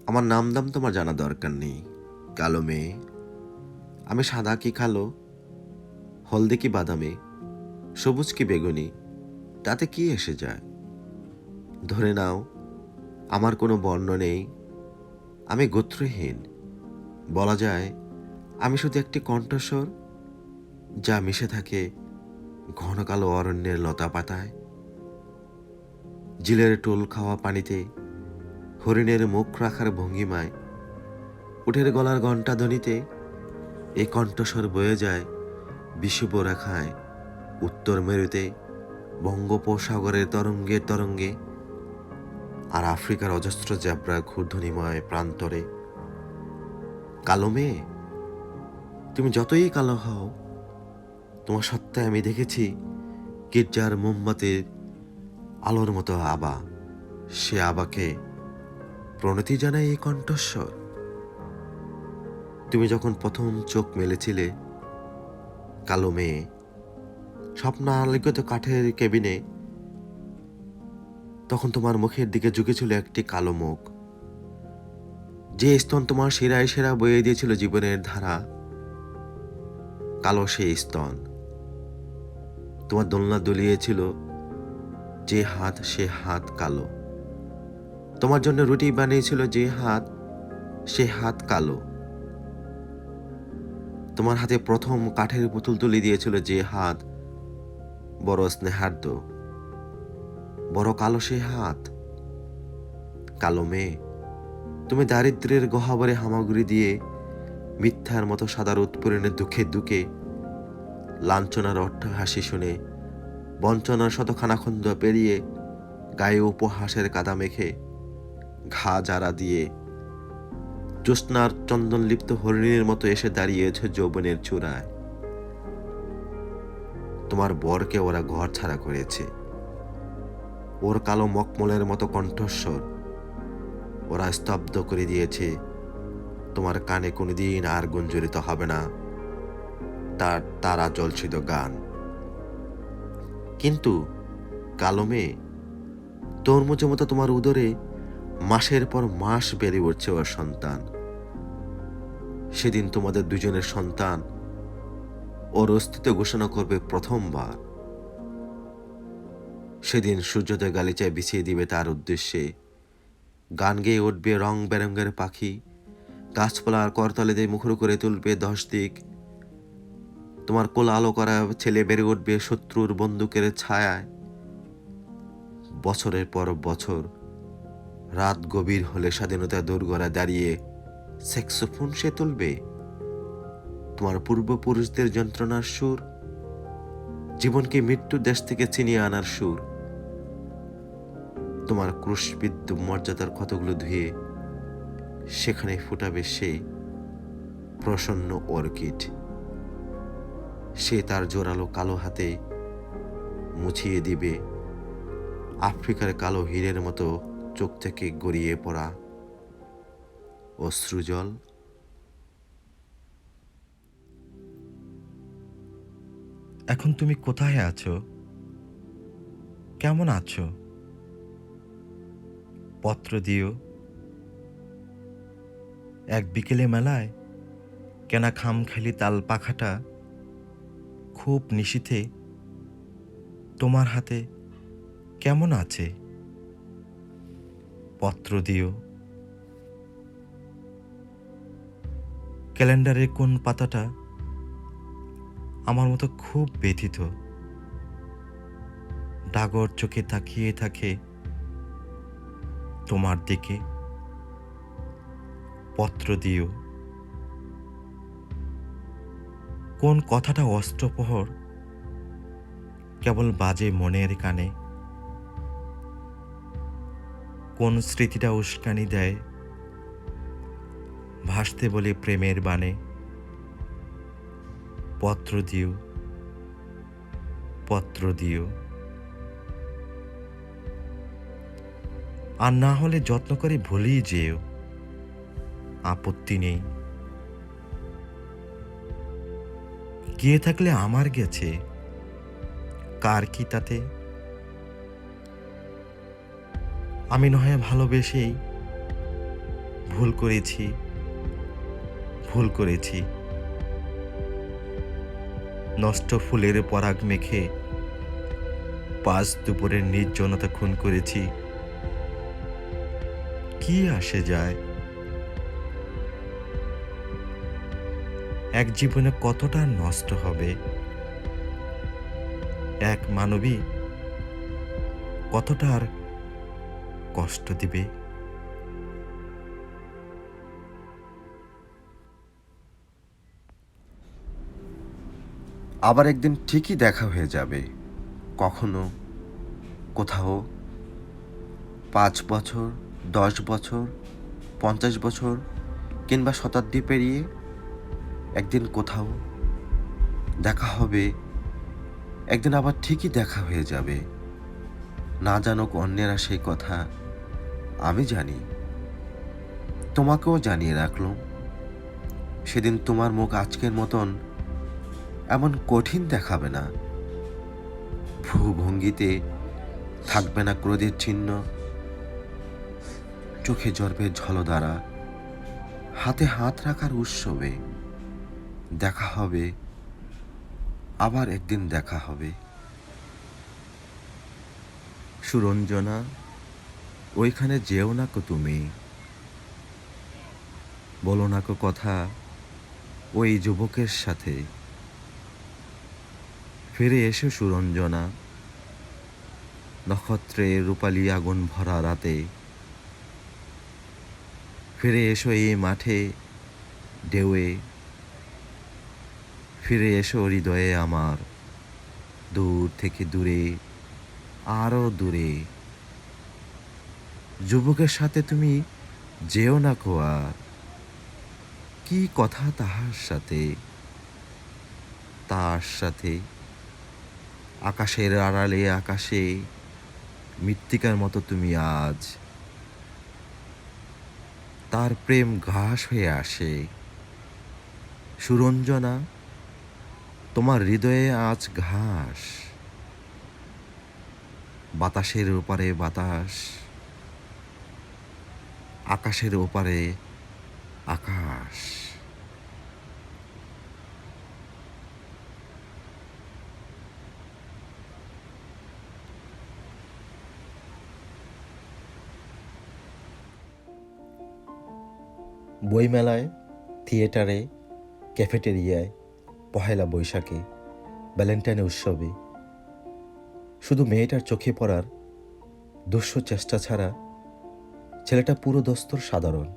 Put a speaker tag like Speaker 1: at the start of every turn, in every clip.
Speaker 1: আমার নাম দাম তোমার জানা দরকার নেই। কালো মেয়ে, আমি সাদা কি কালো, হলদে কি বাদামি, সবুজ কি বেগুনি, তাতে কি এসে যায়? ধরে নাও আমার কোনো বর্ণ নেই, আমি গোত্রহীন। বলা যায় আমি শুধু একটি কণ্ঠস্বর, যা মিশে থাকে ঘন কালো অরণ্যের লতা পাতায়, জিলের টোল খাওয়া পানিতে, হরিণের মুখ রাখার ভঙ্গিমায়, উঠের গলার ঘণ্টা ধ্বনিতে। এই কণ্ঠস্বর বয়ে যায় বিষুব রেখায়, উত্তর মেরুতে, বঙ্গোপসাগরের তরঙ্গে তরঙ্গে, আর আফ্রিকার অজস্র জ্যাব্রা ঘূর্ণিময় প্রান্তরে। কালো মেয়ে, তুমি যতই কালো হও, তোমার সত্তায় আমি দেখেছি গির্জার মোমবাতির আলোর মতো আবা। সে আবাকে প্রণতি জানায় এই কণ্ঠস্বর। তুমি যখন প্রথম চোখ মেলেছিলে, কালো মেয়ে, স্বপ্নালিগত কাঠের কেবিনে, তখন তোমার মুখের দিকে ঝুঁকেছিল একটি কালো মুখ। যে স্তন তোমার শিরায় শিরা বয়ে দিয়েছিল জীবনের ধারা, কালো সেই স্তন। তোমার দোলনা দুলিয়েছিল যে হাত, সে হাত কালো। তোমার জন্য রুটি বানিয়েছিল যে হাত, সে হাত কালো। তোমার হাতে প্রথম কাঠের পুতুল তুলে দিয়েছিল যে হাত, বড় স্নেহার্দ্র, বড় কালো সে হাত। কালো মেয়ে, তুমি দারিদ্র্যের গহ্বরে হামাগুড়ি দিয়ে, মিথ্যার মতো সাদার উৎপীড়নের দুঃখে দুঃখে, লাঞ্ছনার অট্টহাসি শুনে, বঞ্চনার শত খানাখন্দ পেরিয়ে, গায়ে উপহাসের কাদা মেখে, ঘা জারা দিয়ে, জ্যোৎস্নার চন্দনলিপ্ত হরিণের মতো এসে দাঁড়িয়েছে যৌবনের চূড়ায়। তোমার বরকে ওরা ঘর ছাড়া করেছে। ওর কালো মকমলের মতো কণ্ঠস্বর ওরা স্তব্ধ করে দিয়েছে। তোমার কানে কোনোদিন আর গুঞ্জরিত হবে না তার তারা জলসিত গান। কিন্তু কালো মেয়ে, তরমুজের মতো তোমার উদরে মাসের পর মাস বেড়ে উঠছে ওর সন্তান। সেদিন তোমাদের দুজনের সন্তান ওর অস্তিত্ব ঘোষণা করবে প্রথমবার। সেদিন সূর্যোদয় গালিচায় বিছিয়ে দিবে তার উদ্দেশ্যে, গান গেয়ে উঠবে রং বেরঙ্গের পাখি, গাছপালার করতলে দিয়ে মুখর করে তুলবে 10 দিক। তোমার কোল আলো করা ছেলে বেড়ে উঠবে শত্রুর বন্দুকের ছায়ায়। বছরের পর বছর রাত গভীর হলে স্বাধীনতা দোরগোড়ায় দাঁড়িয়ে স্যাক্সোফোন সে তুলবে। তোমার পূর্বপুরুষদের যন্ত্রণার সুর, জীবনকে মৃত্যুর দেশ থেকে ছিনিয়ে আনার সুর। তোমার ক্রুশবিদ্ধ মর্যাদার ক্ষতগুলো ধুয়ে সেখানে ফুটাবে সে প্রসন্ন অর্কিড। সে তার জোরালো কালো হাতে মুছিয়ে দিবে আফ্রিকার কালো হীরের মতো চোখ থেকে গড়িয়ে পড়া অশ্রুজল।
Speaker 2: এখন তুমি কোথায় আছো? কেমন আছো? পত্র দিও। এক বিকেলে মেলায় কেনা খামখেয়ালি তাল পাখাটা খুব নিশীথে তোমার হাতে কেমন আছে? পত্র দিও। ক্যালেন্ডারের কোন পাতাটা আমার মতো খুব ব্যথিত, ডাগর চোখে তাকিয়ে থাকে তোমার দিকে। পত্র দিও। কোন কথাটা অস্ত্রপ্রহর কেবল বাজে মনের কানে, কোন স্মৃতিটা উস্কানি দেয় ভাসতে বলে প্রেমের বাণে। পত্র দিও, পত্র দিও। আর না হলে যত্ন করে ভুলেই যেও, আপত্তি নেই। গিয়ে থাকলে আমার গেছে, কার কি তাতে। আমি নয় ভালোবেসেই ভুল করেছি, ভুল করেছি। নষ্ট ফুলের পরাগ মেখে পাঁচ দুপুরের নির্জনতা খুন করেছি। কি আসে যায়? এক জীবনে কতটা নষ্ট হবে? এক মানবী কতটা আর কষ্ট দিবে?
Speaker 1: আবার একদিন ঠিকই দেখা হয়ে যাবে, কখনো কোথাও। 5 বছর, 10 বছর, 50 বছর কিংবা শতাব্দী পেরিয়ে একদিন কোথাও দেখা হবে। একদিন আবার ঠিকই দেখা হয়ে যাবে। না জানুক অন্যেরা সেই কথা, আমি জানি। তোমাকেও জানিয়ে রাখলাম। সেদিন তোমার মুখ আজকের মতন এমন কঠিন দেখাবে না। ভঙ্গিতে থাকবে না ক্রোধের চিহ্ন, চোখে জ্বরবে ঝলধারা, হাতে হাত রাখার উৎসবে দেখা হবে। আবার একদিন দেখা হবে।
Speaker 2: সুরঞ্জনা, ওইখানে যেও না কো তুমি, বলো না কো কথা ওই যুবকের সাথে। ফিরে এসো সুরঞ্জনা, নক্ষত্রে রূপালি আগুন ভরা রাতে। ফিরে এসো এই মাঠে ঢেউয়ে, ফিরে এসো হৃদয়ে আমার, দূর থেকে দূরে, আরো দূরে। যুবকের সাথে তুমি যেও না কো আর, কি কথা তাহার সাথে, তার সাথে। আকাশের আড়ালে আকাশে মৃত্তিকার মতো তুমি আজ, তার প্রেম ঘাস হয়ে আসে। সুরঞ্জনা, তোমার হৃদয়ে আজ ঘাস, বাতাসের ওপারে বাতাস, আকাশের ওপারে আকাশ। বইমেলায়, থিয়েটারে, ক্যাফেটেরিয়ায়, পহেলা বৈশাখে, ভ্যালেন্টাইন উৎসবে শুধু মেয়েটার চোখে পড়ার দুঃস্ব চেষ্টা ছাড়া ছেলেটা পুরো দস্তর সাধারণ।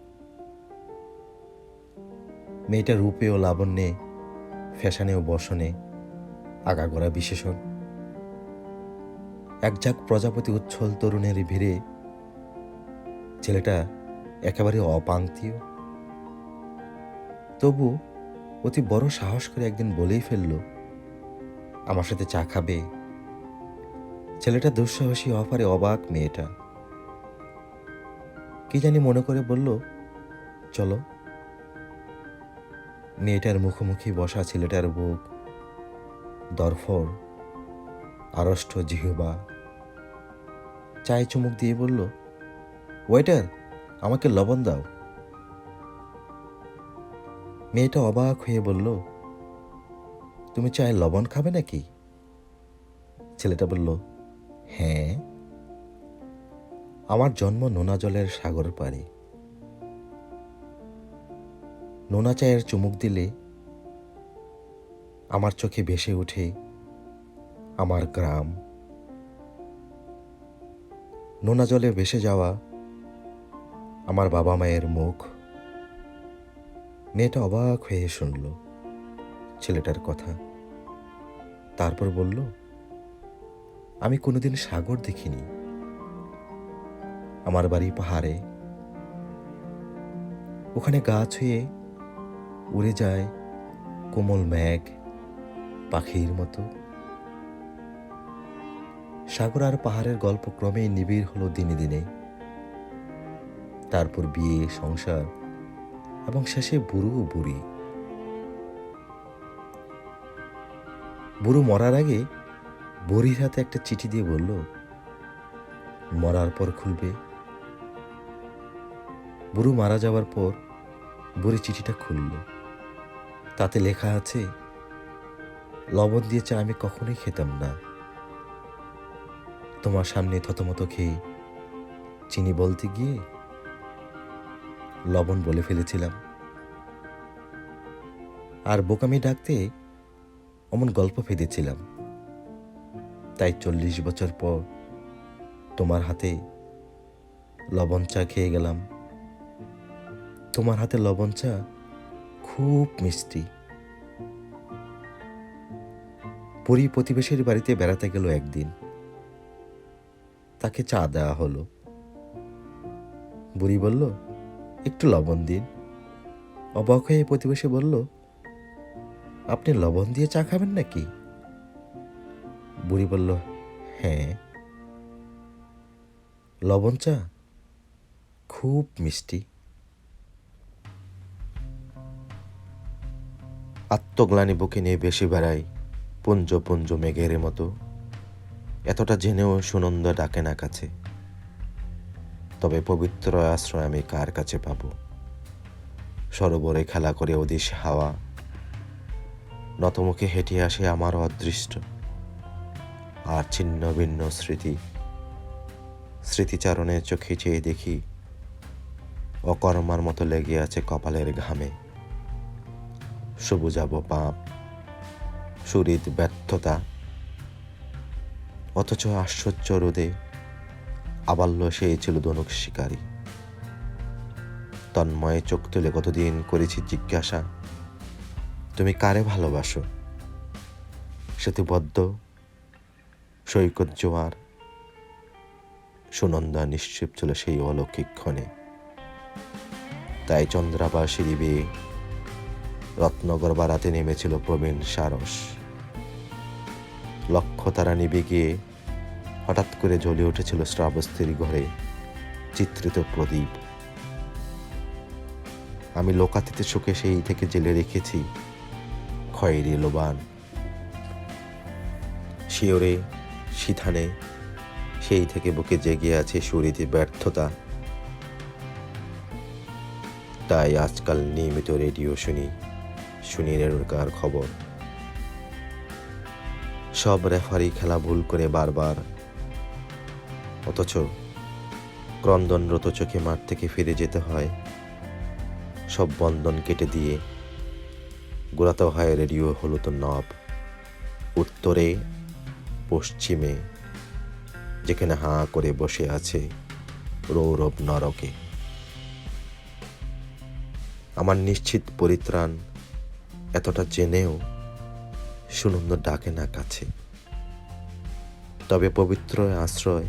Speaker 2: মেয়েটা রূপে ও লাবণ্যে, ফ্যাশনে ও বসনে আগাগোড়া বিশেষণ। একঝাঁক প্রজাপতি উচ্ছল তরুণের ভিড়ে ছেলেটা একেবারে অপাংতীয়। তবু অতি বড় সাহস করে একদিন বলেই ফেলল, আমার সাথে চা খাবে। ছেলেটা দুঃসাহসী অফারে অবাক মেয়েটা। কি জানি মনে করে বলল, চলো। মেয়েটার মুখোমুখি বসা ছেলেটার বুক দরফর, আড়ষ্ট জিহ্বা। চায়ে চুমুক দিয়ে বলল, ওয়েটার, আমাকে লবণ দাও। মেয়েটা অবাক হয়ে বলল, তুমি চায়ে লবণ খাবে নাকি? ছেলেটা বলল, হ্যাঁ। আমার জন্ম নোনা জলের সাগর পাড়ে। নোনা চায়ের চুমুক দিলে আমার চোখে ভেসে ওঠে আমার গ্রাম। নোনা জলে ভেসে যাওয়া আমার বাবা মায়ের মুখ। মেয়েটা অবাক হয়ে শুনল ছেলেটার কথা। তারপর বলল, আমি কোনোদিন সাগর দেখিনি। আমার বাড়ি পাহাড়ে, ওখানে গা ছুঁয়ে উড়ে যায় কোমল মেঘ পাখির মতো। সাগর আর পাহাড়ের গল্প ক্রমেই নিবিড় হলো দিনে দিনে। তারপর বিয়ে, সংসার এবং শেষে বুড়ো ও বুড়ি। বুড়ো মরার আগে বুড়ির হাতে একটা চিঠি দিয়ে বলল, মরার পর খুলবে। বুড়ো মারা যাওয়ার পর বুড়ি চিঠিটা খুলল। তাতে লেখা আছে, লবণ দিয়ে চা আমি কখনোই খেতাম না। তোমার সামনে থতমত খেয়ে চিনি বলতে গিয়ে লবণ বলে ফেলেছিলাম। আর বোকামি ডাকতে অমন গল্প ফেঁদেছিলাম। তাই 40 বছর পর তোমার হাতে লবণ চা খেয়ে গেলাম। তোমার হাতে লবণ চা খুব মিষ্টি। পুরী প্রতিবেশীর বাড়িতে বেড়াতে গেল একদিন। তাকে চা দেওয়া হলো। বুড়ি বলল, একটু লবণ দিন। অবাক হয়ে প্রতিবেশী বলল, আপনি লবণ দিয়ে চা খাবেন নাকি? বুড়ি বলল, হ্যাঁ, লবণ চা খুব মিষ্টি। আত্মগ্লানি বুকে নিয়ে বেশি বেড়াই পুঞ্জ পুঞ্জ মেঘের মতো। এতটা জেনেও সুনন্দা ডাকে না কাছে। তবে পবিত্র আশ্রয় আমি কার কাছে পাব? সরোবরে খেলা করে অদিশ হাওয়া, নতমুখে হেঁটে আসে আমার অদৃষ্ট। আর ছিন্ন ভিন্ন স্মৃতিচারণে চোখে চেয়ে দেখি অকর্মার মতো লেগে আছে কপালের ঘামে। সবুজাব পাপ, সুহৃদ ব্যর্থতা, অথচ আশ্চর্য রোদে আবাল্য সেই ছিল ধনুক শিকারী। তন্ময়ে চোখ তুলে কতদিন করেছি জিজ্ঞাসা, তুমি কারে ভালোবাসো? সেতুবদ্ধ সৈকত জোয়ার, সুনন্দা নিশ্চুপ ছিল সেই অলৌকিক ক্ষণে। তাই চন্দ্রাবার সিঁড়ি বেয়ে রত্নগর বাড়াতে নেমেছিল প্রবীণ সারস। লক্ষ্য তারা নিবে গিয়ে হঠাৎ করে জ্বলে উঠেছিল শ্রাবস্তীর ঘরে চিত্রিত প্রদীপ। আমি লোকাতীতে সুখে সেই থেকে জেলে রেখেছি খয়েরি লোবান। শিওরে সিধানে সেই থেকে বুকে জেগে আছে সুরীতি ব্যর্থতা। তাই আজকাল নিয়মিত রেডিও শুনি রেণুকার খবর। সব রেফারি খেলা ভুল করে বারবার, অথচ ক্রন্দনরত চোখে মাঠ থেকে ফিরে যেতে হয়। সব বন্ধন কেটে দিয়ে গোড়াতে হয় রেডিও হলুদ নব। উত্তরে পশ্চিমে, যেখানে হাঁ করে বসে আছে রৌরব নরকে। আমার নিশ্চিত পরিত্রাণ এতটা জেনেও সুনন্দ ডাকে না কাছে। তবে পবিত্র আশ্রয়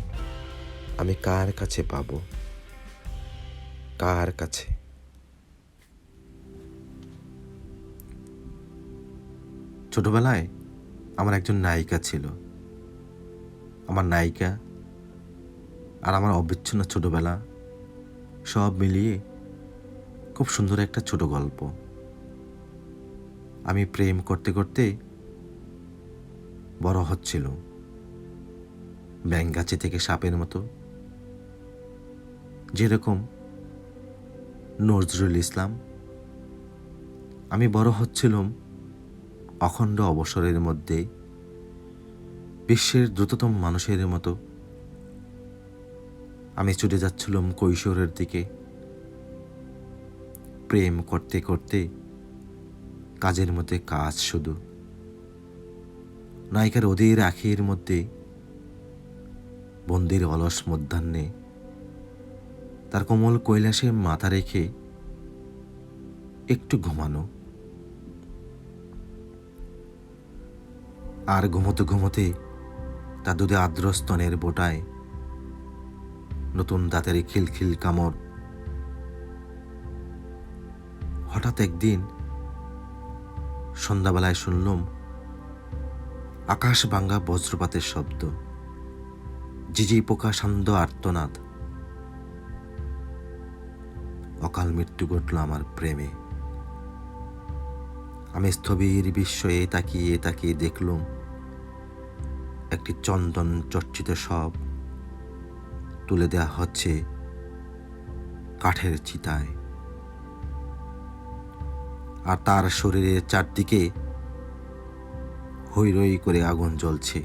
Speaker 2: আমি কার কাছে পাব? কার কাছে?
Speaker 1: ছোটবেলায় আমার একজন নায়িকা ছিল। আমার নায়িকা আর আমার অবিচ্ছিন্ন ছোটবেলা সব মিলিয়ে খুব সুন্দর একটা ছোট গল্প। আমি প্রেম করতে করতে বড় হচ্ছিল, ব্যাঙগাছি থেকে সাপের মতো। যেরকম নজরুল ইসলাম, আমি বড় হচ্ছিলাম অখণ্ড অবসরের মধ্যে বিশ্বের দ্রুততম মানুষের মতো। আমি ছুটে যাচ্ছিলাম কৈশোরের দিকে, প্রেম করতে করতে কাজের মধ্যে কাজ শুধু। নায়িকার অধীর আখির মধ্যে বন্দির অলস মধ্যাহ্নে তার কোমল কৈলাসে মাথা রেখে একটু ঘুমানো। আর ঘুমোতে ঘুমোতে তার দুধে আর্দ্র স্তনের বোটায় নতুন দাঁতের খিলখিল কামড়। হঠাৎ একদিন সন্ধ্যাবেলায় শুনলাম আকাশ ভাঙ্গা বজ্রপাতের শব্দ, ঝিঝি পোকা সান্দ আর্তনাদ। অকাল মৃত্যু ঘটল আমার প্রেমে। আমি স্থবির বিস্ময়ে তাকিয়ে তাকিয়ে দেখলুম একটি চন্দন চর্চিত সব তুলে দেয়া হচ্ছে কাঠের চিতায়, আর তার শরীরের চারদিকে হৈ রই করে আগুন জ্বলছে।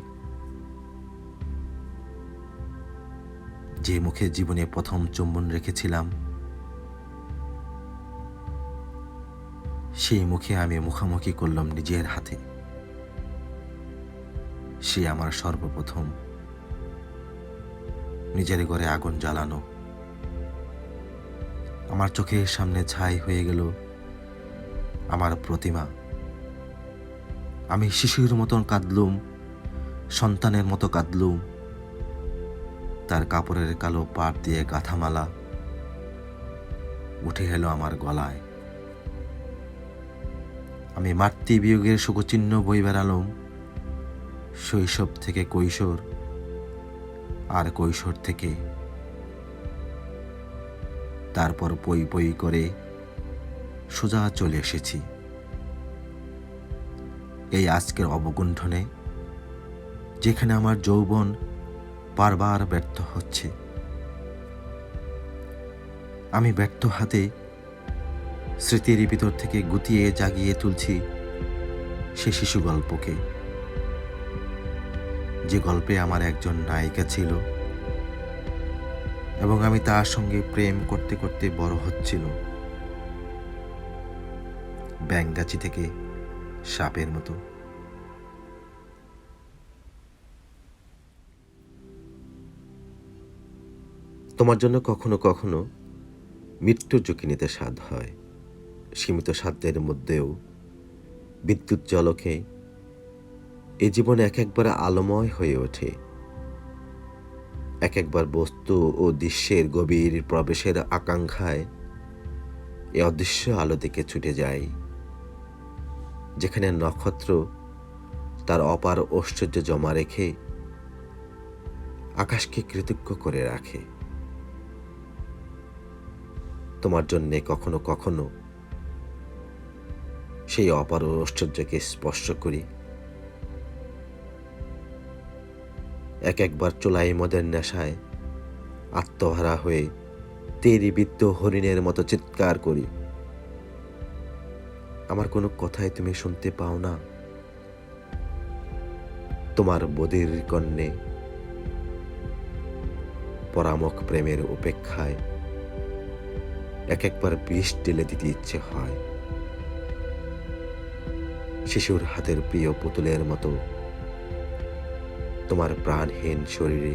Speaker 1: যে মুখে জীবনে প্রথম চুম্বন রেখেছিলাম, সেই মুখে আমি মুখামুখি করলাম নিজের হাতে। সে আমার সর্বপ্রথম নিজের ঘরে আগুন জ্বালানো। আমার চোখের সামনে ছাই হয়ে গেল আমার প্রতিমা। আমি শিশুর মতন কাঁদলুম, সন্তানের মতো কাঁদলুম। তার কাপড়ের কালো পাট দিয়ে গাঁথামালা উঠে এলো আমার গলায়। আমি মাতৃবিয়োগের শোকচিহ্ন বই বেড়ালুম, শৈশব থেকে কৈশোর, আর কৈশোর থেকে তারপর পই পই করে সোজা চলে এসেছি এই আজকের অবগুণ্ঠনে, যেখানে আমার যৌবন বারবার ব্যর্থ হচ্ছে। আমি ব্যর্থ হাতে স্মৃতির ভিতর থেকে গুটিয়ে জাগিয়ে তুলছি সে শিশু গল্পকে, যে গল্পে আমার একজন নায়িকা ছিল এবং আমি তার সঙ্গে প্রেম করতে করতে বড় হচ্ছিল, ব্যাঙগাছি থেকে সাপের মতো। তোমার জন্য কখনো কখনো মৃত্যুর ঝুঁকি নিতে সাধ হয়। সীমিত সাধ্যের মধ্যেও বিদ্যুৎ ঝলকে এ জীবনে এক একবার আলোময় হয়ে ওঠে। এক একবার বস্তু ও দৃশ্যের গভীর প্রবেশের আকাঙ্ক্ষায় এ অদৃশ্য আলো দিকে ছুটে যায়, যেখানে নক্ষত্র তার অপার ঐশ্বর্য জমা রেখে আকাশকে কৃতজ্ঞ করে রাখে। তোমার জন্যে কখনো কখনো সেই অপার ঐশ্বর্যকে স্পর্শ করি। এক একবার চোলাই মদের নেশায় আত্মহারা হয়ে তেরি বিদ্য হরিণের মতো চিৎকার করি। আমার কোনো কথাই তুমি শুনতে পাও না। তোমার বধির কন্যে পরামক প্রেমের উপেক্ষায় এক একবার বিষ ঢেলে দিতে ইচ্ছে হয়। শিশুর হাতের প্রিয় পুতুলের মতো তোমার প্রাণহীন শরীরে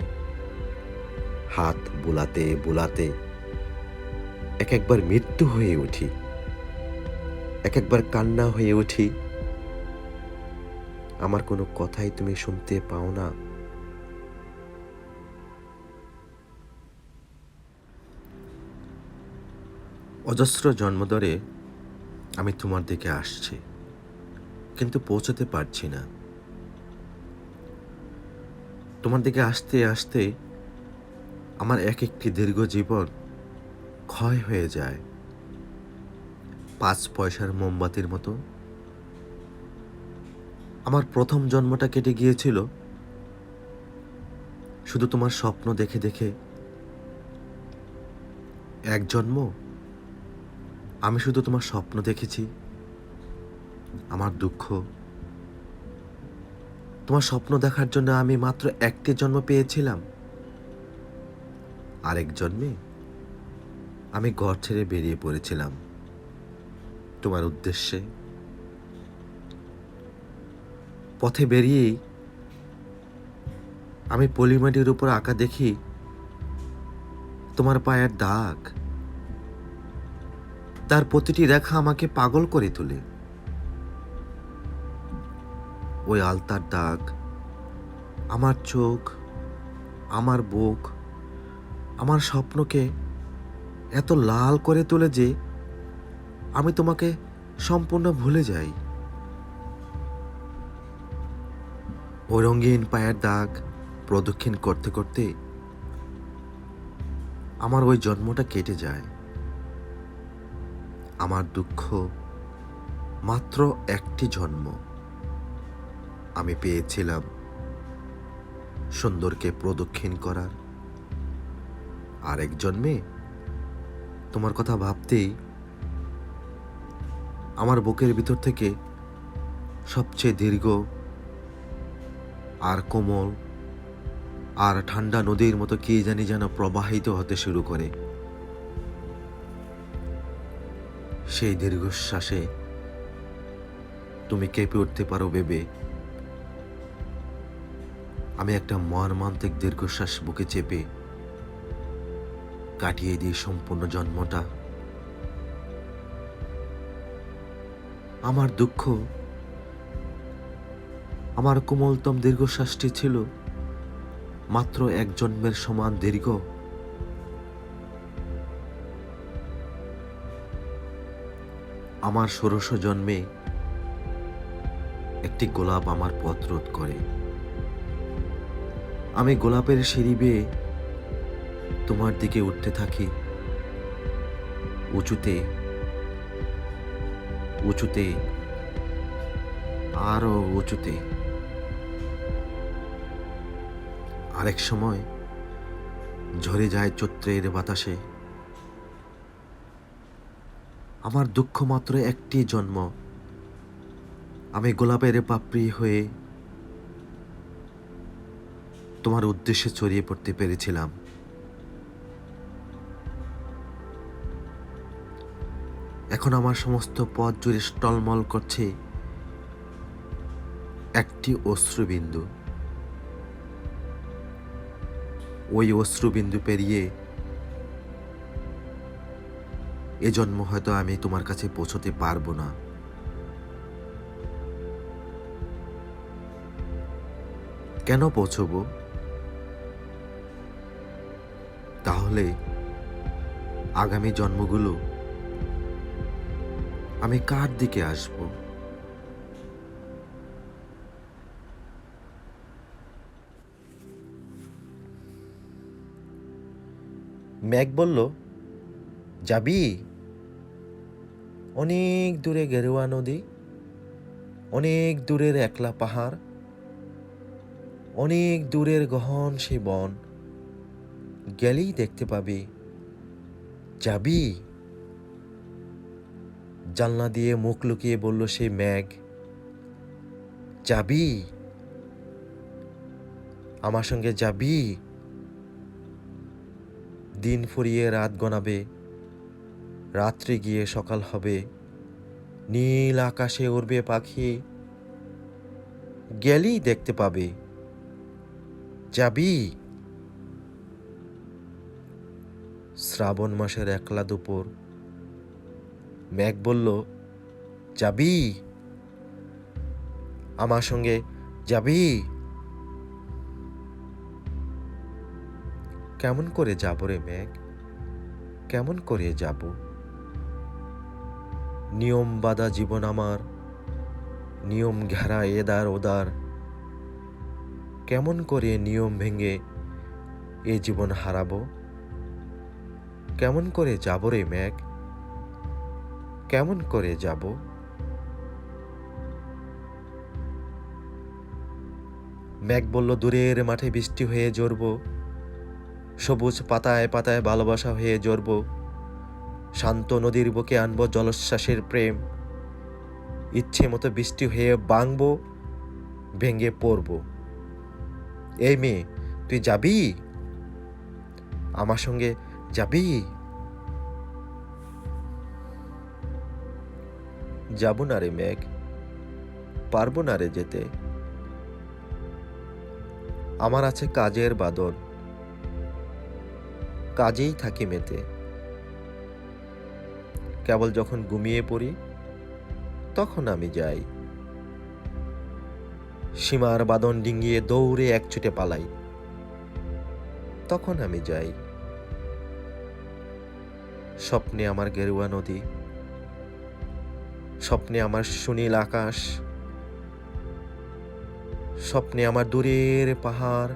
Speaker 1: হাত বুলাতে বুলাতে এক একবার মৃত্যু হয়ে উঠি, এক একবার কান্না হয়ে উঠি। আমার কোনো কথাই তুমি শুনতে পাও না। অজস্র জন্ম ধরে আমি তোমার দিকে আসছি, কিন্তু পৌঁছতে পারছি না। তোমার দিকে আসতে আসতে আমার এক একটি দীর্ঘ জীবন ক্ষয় হয়ে যায় 5 পয়সার মোমবাতির মতো। আমার প্রথম জন্মটা কেটে গিয়েছিল শুধু তোমার স্বপ্ন দেখে দেখে। এক জন্ম আমি শুধু তোমার স্বপ্ন দেখেছি। আমার দুঃখ, তোমার স্বপ্ন দেখার জন্য আমি মাত্র একটি জন্ম পেয়েছিলাম। আরেক জন্মে আমি ঘর ছেড়ে বেরিয়ে পড়েছিলাম তোমার উদ্দেশ্যে। পথে বেরিয়েই আমি পলিমাটির উপর আঁকা দেখি তোমার পায়ের দাগ। তার প্রতিটি রেখা আমাকে পাগল করে তোলে। ওই আলতার দাগ আমার চোখ, আমার বুক, আমার স্বপ্নকে এত লাল করে তোলে যে আমি তোমাকে সম্পূর্ণ ভুলে যাই। ওই রঙিন পায়ের দাগ প্রদক্ষিণ করতে করতে আমার ওই জন্মটা কেটে যায়। আমার দুঃখ মাত্র একটি জন্ম আমি পেয়েছিলাম সুন্দরকে প্রদক্ষিণ করার। আরেক জন্মে তোমার কথা ভাবতেই আমার বুকের ভিতর থেকে সবচেয়ে দীর্ঘ আর কোমল আর ঠান্ডা নদীর মতো কি জানি যেন প্রবাহিত হতে শুরু করে। সেই দীর্ঘশ্বাসে তুমি কেঁপে উঠতে পারো ভেবে আমি একটা মর্মান্তিক দীর্ঘশ্বাস বুকে চেপে কাটিয়ে দিই সম্পূর্ণ জন্মটা। আমার দুঃখ, আমার কোমলতম দীর্ঘশ্বাসটি ছিল মাত্র এক জন্মের সমান দীর্ঘ। আমার ষোড়শ জন্মে একটি গোলাপ আমার পথ রোধ করে। আমি গোলাপের সিঁড়ি বেয়ে তোমার দিকে উঠতে থাকি, উঁচুতে উঁচুতে আরো উঁচুতে। আরেক সময় ঝরে যায় চৈত্রের বাতাসে। আমার দুঃখ মাত্র একটি জন্ম। আমি গোলাপের পাপড়ি হয়ে তোমার উদ্দেশ্যে ছড়িয়ে পড়তে পেরেছিলাম। এখন আমার সমস্ত পথ জুড়ে টলমল করছে একটি অশ্রুবিন্দু। ওই অশ্রুবিন্দু পেরিয়ে এ জন্ম হয়তো আমি তোমার কাছে পৌঁছতে পারবো না। কেন পৌঁছবো? তাহলে আগামী জন্মগুলো আমি কার দিকে আসব?
Speaker 2: মেঘ বলল, যাবি? অনেক দূরে গেরুয়া নদী, অনেক দূরের একলা পাহাড়, অনেক দূরের গহন সে বন, গেলেই দেখতে পাবি। যাবি? জানলা দিয়ে মুখ লুকিয়ে বলল সে মেঘ, যাবি? আমার সঙ্গে যাবি? দিন ফুরিয়ে রাত গনাবে, রাত্রি গিয়ে সকাল হবে, নীল আকাশে উড়বে পাখি, গেলেই দেখতে পাবে। যাবি? শ্রাবণ মাসের একলা দুপুর। মেঘ বলল, যাবি? আমার সঙ্গে যাবি? কেমন করে যাব রে মেঘ, কেমন করে যাব? নিয়ম বাঁধা জীবন আমার, নিয়ম ঘেরা এদার ওদার। কেমন করে নিয়ম ভেঙে এ জীবন হারাবো? কেমন করে যাব রে মেঘ, কেমন করে যাব? মেঘ বলল, দূরের মাঠে বৃষ্টি হয়ে ঝরব, সবুজ পাতায় পাতায় ভালোবাসা হয়ে ঝরব, শান্ত নদীর বুকে আনবো জলোচ্ছ্বাসের প্রেম, ইচ্ছে মতো বৃষ্টি হয়ে ভাঙবো, ভেঙে পড়ব। এই মেয়ে, তুই যাবি? আমার সঙ্গে যাবি? যাব না রে মেঘ, পারবো না রে যেতে। আমার আছে কাজের বাদন, কাজেই থাকি মেতে। কেবল যখন ঘুমিয়ে পড়ি তখন আমি যাই, সীমার বাঁধন ডিঙ্গিয়ে দৌড়ে এক ছুটে পালাই, তখন আমি যাই। স্বপ্নে আমার গেরুয়া নদী, স্বপ্নে আমার সুনীল আকাশ, স্বপ্নে আমার দূরের পাহাড়,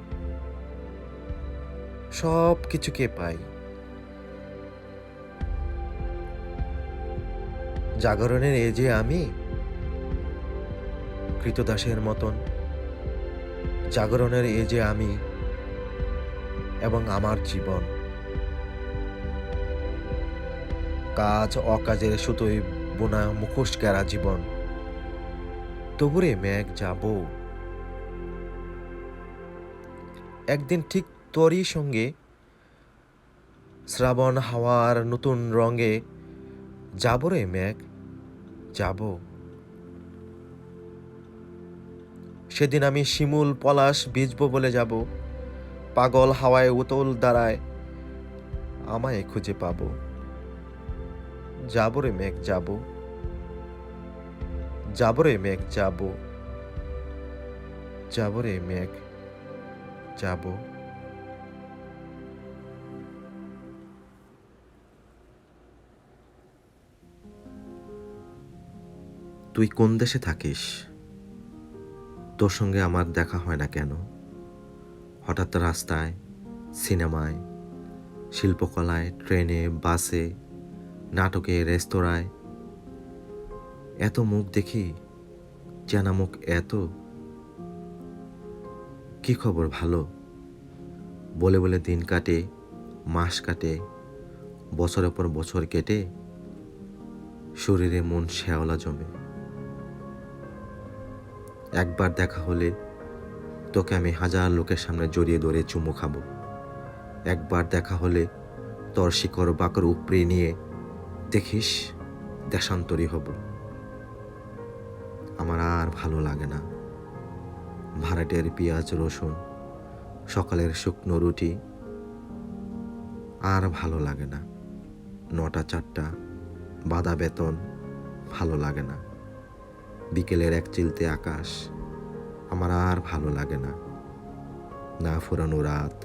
Speaker 2: সব কিছুকে পাই। জাগরণের এ যে আমি, কৃতদাসের মতন। জাগরণের এ যে আমি এবং আমার জীবন। কাজ অকাজের সুতোয় বোনা মুখোশ কেরা জীবন। তবুরে মেঘ যাব, একদিন ঠিক তোরই সঙ্গে শ্রাবণ হাওয়ার নতুন রঙে যাব রে মেঘ, যাব। সেদিন আমি শিমুল পলাশ বীজব বলে যাব, পাগল হাওয়ায় উতল দাঁড়ায় আমায় খুঁজে পাব। যাব রে মেঘ যাব, যাব রে মেঘ যাব, যাব রে মেঘ যাব।
Speaker 1: তুই কোন দেশে থাকিস? তোর সঙ্গে আমার দেখা হয় না কেন? হঠাৎ রাস্তায়, সিনেমায়, শিল্পকলায়, ট্রেনে, বাসে, নাটকে, রেস্তোরাঁয় এত মুখ দেখি, চেনা মুখ এত। কি খবর, ভালো? বলে বলে দিন কাটে, মাস কাটে, বছরের পর বছর কেটে, শরীরে মন শ্যাওলা জমে। একবার দেখা হলে তোকে আমি হাজার লোকের সামনে জড়িয়ে ধরে চুমু খাবো। একবার দেখা হলে তোর শিকড় বাকর উপড়ে নিয়ে দেখিস দেশান্তরী হব। আমার আর ভালো লাগে না ভাড়াটের পেঁয়াজ রসুন, সকালের শুকনো রুটি। আর ভালো লাগে না 9টা 4টা বাঁধা বেতন, ভালো লাগে না বিকেলের এক চিলতে আকাশ। আমার আর ভালো লাগে না, না ফুরানো রাত।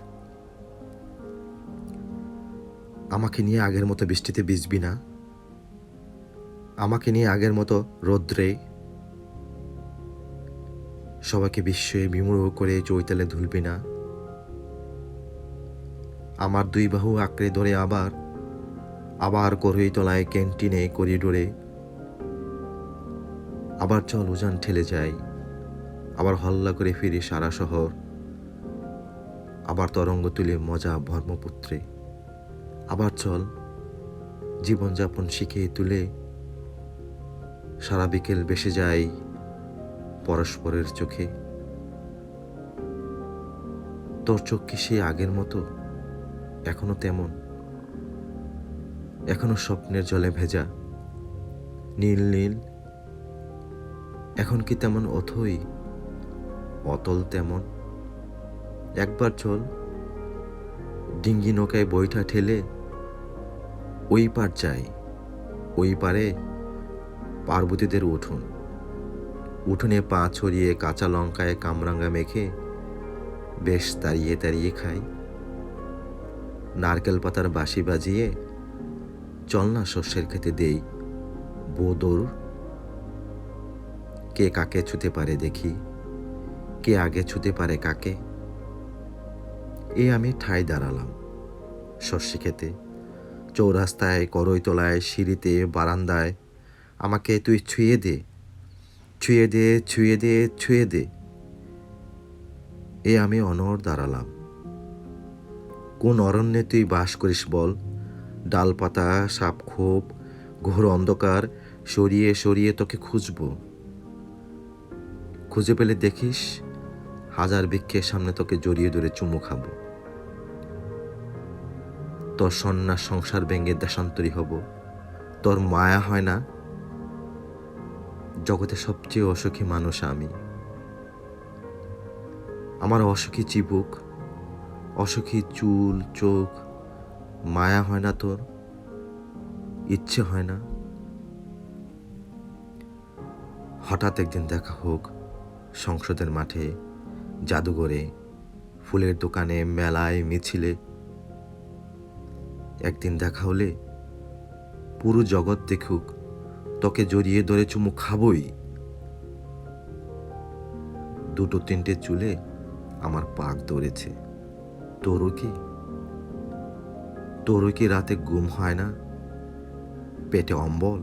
Speaker 1: আমাকে নিয়ে আগের মতো বৃষ্টিতে ভিজবি না, আমাকে নিয়ে আগের মতো রৌদ্রে সবাইকে বিস্ময়ে বিমূঢ় করে চৈতালে ধুলবি না। আমার 2 বাহু আঁকড়ে ধরে আবার আবার করই তলায়, ক্যান্টিনে, করিডোরে। আবার চল উজান ঠেলে যাই, আবার হল্লা করে ফিরি সারা শহর। আবার তরঙ্গ তুলে মজা ব্রহ্মপুত্রে। আবার চল জীবনযাপন শিখে তুলে সারা বিকেল বেসে যাই পরস্পরের চোখে। তোর চোখ কি সে আগের মতো এখনো তেমন? এখনো স্বপ্নের জলে ভেজা, নীল নীল? এখন কি তেমন অথই অতল তেমন? একবার চল ডিঙ্গি নৌকায় বইটা ঠেলে ওই পার যাই, ওই পারে পার্বতীদের উঠোন, উঠোনে পা ছড়িয়ে কাঁচা লঙ্কায় কামরাঙ্গা মেখে বেশ তাড়িয়ে তাড়িয়ে খাই। নারকেল পাতার বাঁশি বাজিয়ে চল না শস্যের খেতে দেই বোদর। কে কাকে ছুতে পারে দেখি, কে আগে ছুতে পারে কাকে। আমি ঠায় দাঁড়ালাম শস্য খেতে, চৌরাস্তায়, করইতলায়, সিঁড়িতে, বারান্দায়। আমাকে তুই ছুঁয়ে দে, ছুঁয়ে দে, ছুঁয়ে দে, ছুঁয়ে দে। আমি অনড় দাঁড়ালাম। কোন অরণ্যে তুই বাস করিস বল? ডালপাতা, সাপখোপ, ঘোর অন্ধকার সরিয়ে সরিয়ে তোকে খুঁজব। খুঁজে পেলে দেখিস হাজার বৃক্ষের সামনে তোকে জড়িয়ে ধরে চুমু খাবো। তোর সন্ন্যাস সংসার ভেঙে দেশান্তরী হব। তোর মায়া হয় না? জগতে সবচেয়ে অসুখী মানুষ আমি। আমার অসুখী চিবুক, অসুখী চুল, চোখ। মায়া হয় না তোর? ইচ্ছে হয় না? হঠাৎ একদিন দেখা হোক সংসদের মাঠে, জাদুঘরে, ফুলের দোকানে, মেলায়, মিছিলে। একদিন দেখা হলে পুরো জগৎ দেখুক তোকে জড়িয়ে ধরে চুমু খাবই। 2-3টে চুলে আমার পাক ধরেছে। তোরও কি? তোরও কি রাতে ঘুম হয় না? পেটে অম্বল?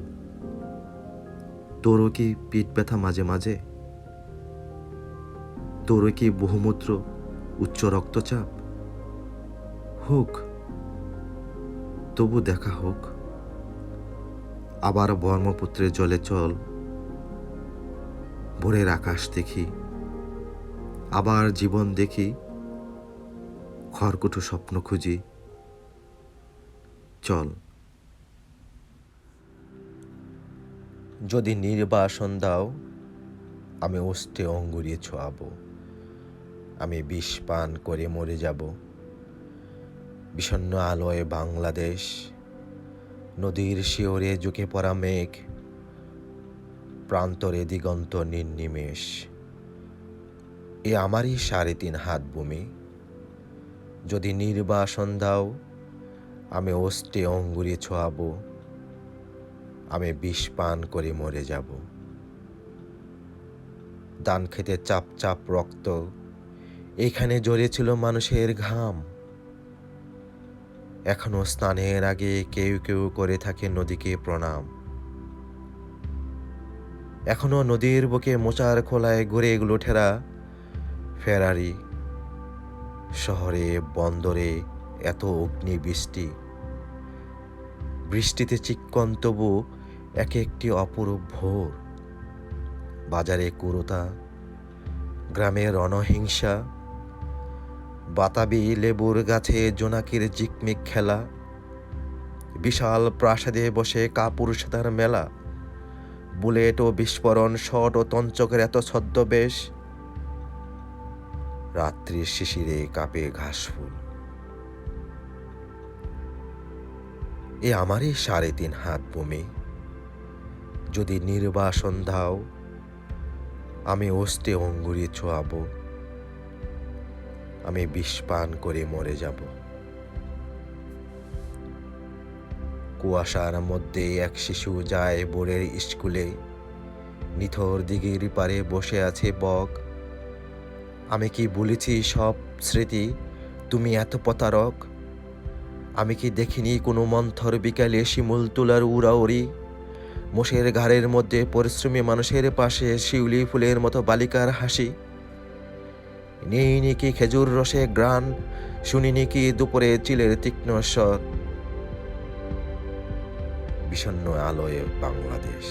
Speaker 1: তোরও কি পিঠ ব্যথা মাঝে মাঝে? তোরও কি বহুমূত্র, উচ্চ রক্তচাপ? হোক, তবু দেখা হোক, আবার ব্রহ্মপুত্রের জলে চল, ভোরের আকাশ দেখি, আবার জীবন দেখি, খড়কুটো স্বপ্ন খুঁজি, চল।
Speaker 2: যদি নির্বাসন দাও, আমি ওষ্ঠে অঙ্গুরি ছোঁয়াবো, আমি বিষ পান করে মরে যাব। বিষণ্ণ আলোয় বাংলাদেশ, নদীর শিওরে ঝুঁকে পড়া মেঘ, প্রান্তরে দিগন্ত নির্নিমেষ। এ আমারই 3.5 হাত ভূমি। যদি নির্বাসন দাও, আমি ওষ্ঠে অঙ্গুরি ছোঁয়াবো, আমি বিষ পান করে মরে যাব। ধান খেতে চাপ চাপ রক্ত, এখানে জড়িয়েছিল মানুষের ঘাম। এখনো স্নানের আগে কেউ কেউ করে থাকে নদীকে প্রণাম। এখনো নদীর বুকে মোচার খোলায় ঘুরে ঠেরা ফেরারি। শহরে বন্দরে এত অগ্নিবৃষ্টি, বৃষ্টিতে চিক্কন তবু এক একটি অপরূপ ভোর। বাজারে কুরুতা, গ্রামে রণহিংসা, বাতাবি লেবুর গাছে জোনাকির জিকমিক খেলা, বিশাল প্রাসাদে বসে কাপুরুষতার মেলা। বুলেট ও বিস্ফোরণ, শট ও তঞ্চকের এত ছদ্মবেশ। রাত্রির শিশিরে কাঁপে ঘাসফুল। এ আমারই 3.5 হাত ভূমি। যদি নির্বাসন দাও, আমি ওষ্ঠে অঙ্গুরি ছোঁয়াবো, আমি বিষ পান করে মরে যাব। কুয়াশার মধ্যে এক শিশু যায় বোর্ডের স্কুলে, নিথর দিঘির পারে বসে আছে বক। আমি কি বলেছি সব স্মৃতি, তুমি এত প্রতারক? আমি কি দেখিনি কোনো মন্থর বিকালে শিমুল তুলার উড়াউড়ি, মোষের ঘাড়ের মধ্যে পরিশ্রমী মানুষের পাশে শিউলি ফুলের মতো বালিকার হাসি? নেই কি খেজুর রসে গ্রান, শুনিনি কি দুপুরে চিলের তীক্ষ্ণ স্বর? বিষণ্ণ আলোয় বাংলাদেশ,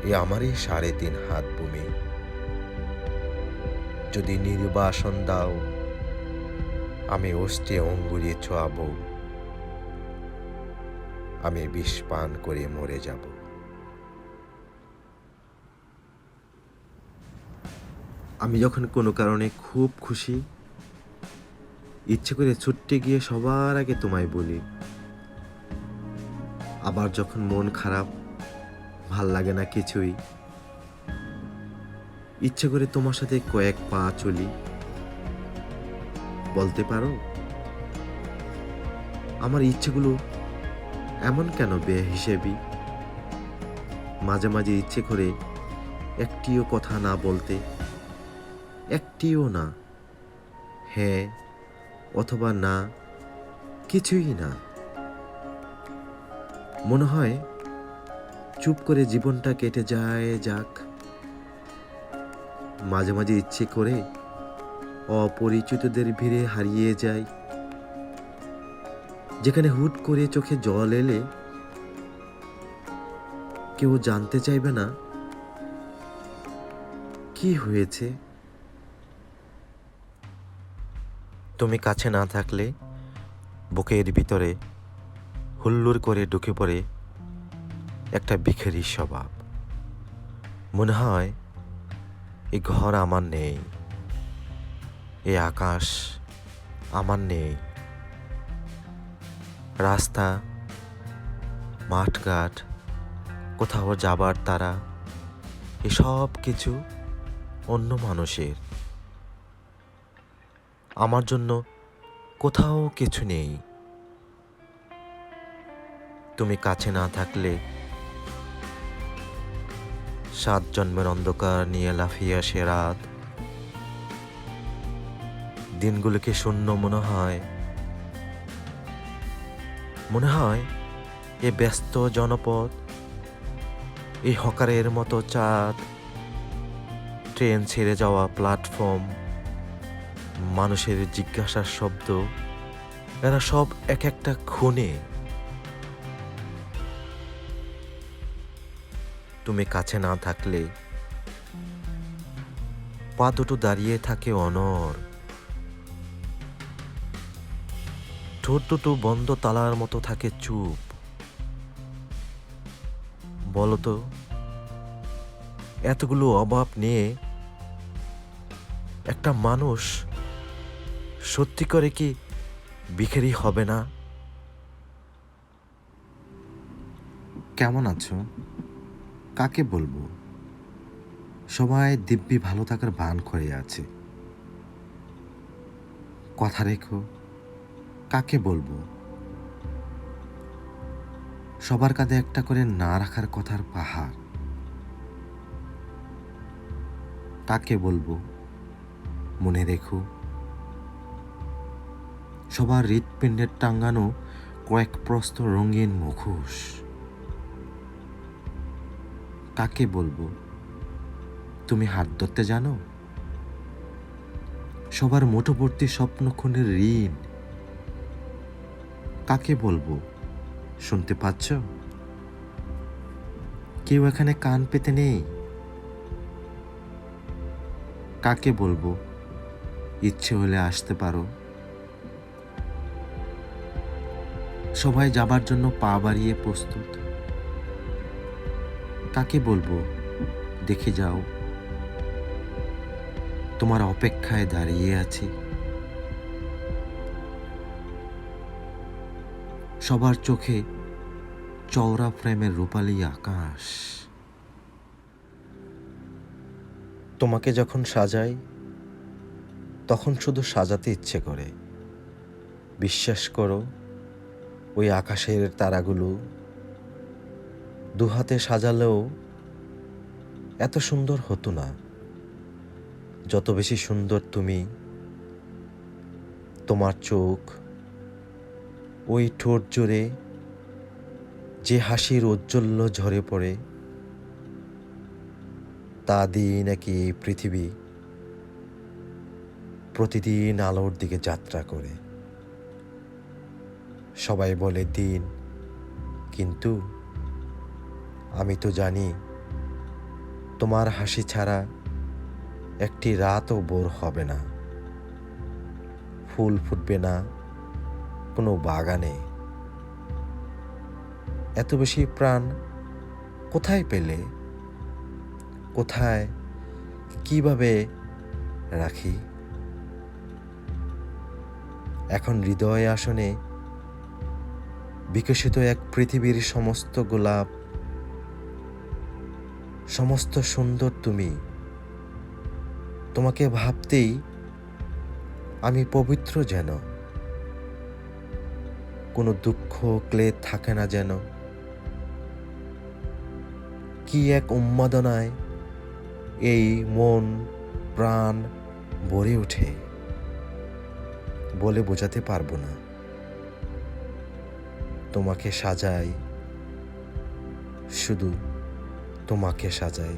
Speaker 2: এ আমারই 3.5 হাত ভূমি। যদি নির্বাসন দাও, আমি ওষ্ঠে অঙ্গুরি ছোঁয়াবো, আমি বিষ পান করে মরে যাব।
Speaker 1: আমি যখন কোনো কারণে খুব খুশি, ইচ্ছে করে ছুটতে গিয়ে সবার আগে তোমায় বলি। আবার যখন মন খারাপ, ভাল লাগে না কিছুই, ইচ্ছে করে তোমার সাথে কয়েক পা চলি। বলতে পারো আমার ইচ্ছেগুলো এমন কেন বেহিসেবি? মাঝে মাঝে ইচ্ছে করে একটিও কথা না বলতে, একটিও না, হ্যাঁ অথবা না, কিছুই না। মনে হয় চুপ করে জীবনটা কেটে যায় যাক। মাঝে মাঝে ইচ্ছে করে অপরিচিতদের ভিড়ে হারিয়ে যায়, যেখানে হুট করে চোখে জল এলে কেউ জানতে চাইবে না কি হয়েছে।
Speaker 2: তুমি কাছে না থাকলে বুকের ভিতরে হুল্লুর করে ঢুকে পড়ে একটা বিখেরি স্বভাব। মনে হয় এই ঘর আমার নেই, এই আকাশ আমার নেই, রাস্তা, মাঠঘাট, কোথাও যাবার তারা, এসব কিছু অন্য মানুষের। আমার জন্য কোথাও কিছু নেই। তুমি কাছে না থাকলে 7 জন্মের অন্ধকার নিয়ে লাফিয়ে আসে রাত। দিনগুলোকে শূন্য মনে হয়। মনে হয় এ ব্যস্ত জনপদ, এই হকারের মতো চাঁদ, ট্রেন ছেড়ে যাওয়া প্ল্যাটফর্ম, মানুষের জিজ্ঞাসার শব্দ, এরা সব এক একটা খুনে। তুমি কাছে না থাকলে পা দুটো দাঁড়িয়ে থাকে অনর, ঠোঁট দুটো বন্ধ তালার মতো থাকে চুপ। বলতো, এতগুলো অভাব নিয়ে একটা মানুষ সত্যি করে কি ভিখারি হবে না?
Speaker 1: কেমন আছো? কাকে বলবো? সবাই দিব্যি ভালো থাকার ভান করে আছে। কথা রেখো, কাকে বলবো? সবার কাঁধে একটা করে না রাখার কথার পাহাড়। কাকে বলবো? মনে রেখো, সবার হৃৎপিণ্ডের টাঙ্গানো কয়েক প্রস্থ রঙিন মুখোশ। কাকে বলবো? তুমি হাত ধরতে জানো? সবার মুঠোবর্তী স্বপ্ন খুনের ঋণ। কাকে বলবো? শুনতে পাচ্ছ? কেউ এখানে কান পেতে নেই। কাকে বলবো? ইচ্ছে হলে আসতে পারো। সবাই যাবার জন্য পা বাড়িয়ে প্রস্তুত। কাকে বলবো? দেখে যাও, তোমার অপেক্ষায় দাঁড়িয়ে আছি। সবার চোখে চওড়া ফ্রেমের রূপালী আকাশ।
Speaker 2: তোমাকে যখন সাজাই তখন শুধু সাজাতে ইচ্ছে করে। বিশ্বাস করো, ওই আকাশের তারাগুলো দুহাতে সাজালেও এত সুন্দর হতো না। যত বেশি সুন্দর তুমি, তোমার চোখ, ওই ঠোঁট জুড়ে যে হাসির ঔজ্জ্বল্য ঝরে পড়ে, তা দিয়ে নাকি এই পৃথিবী প্রতিদিন আলোর দিকে যাত্রা করে। সবাই বলে দিন, কিন্তু আমি তো জানি তোমার হাসি ছাড়া একটি রাতও বোর হবে না। ফুল ফুটবে না কোনো বাগানে। এত বেশি প্রাণ কোথায় পেলে? কোথায়, কিভাবে রাখি? এখন হৃদয় আসনে বিকশিত এক পৃথিবীর সমস্ত গোলাপ, সমস্ত সুন্দর তুমি। তোমাকে ভাবতেই আমি পবিত্র যেন। কোনো দুঃখ ক্লেদ থাকে না যেন। কি এক উন্মাদনায় এই মন প্রাণ ভরে ওঠে, বলে বোঝাতে পারবো না। তোমাকে সাজাই, শুধু তোমাকে সাজাই।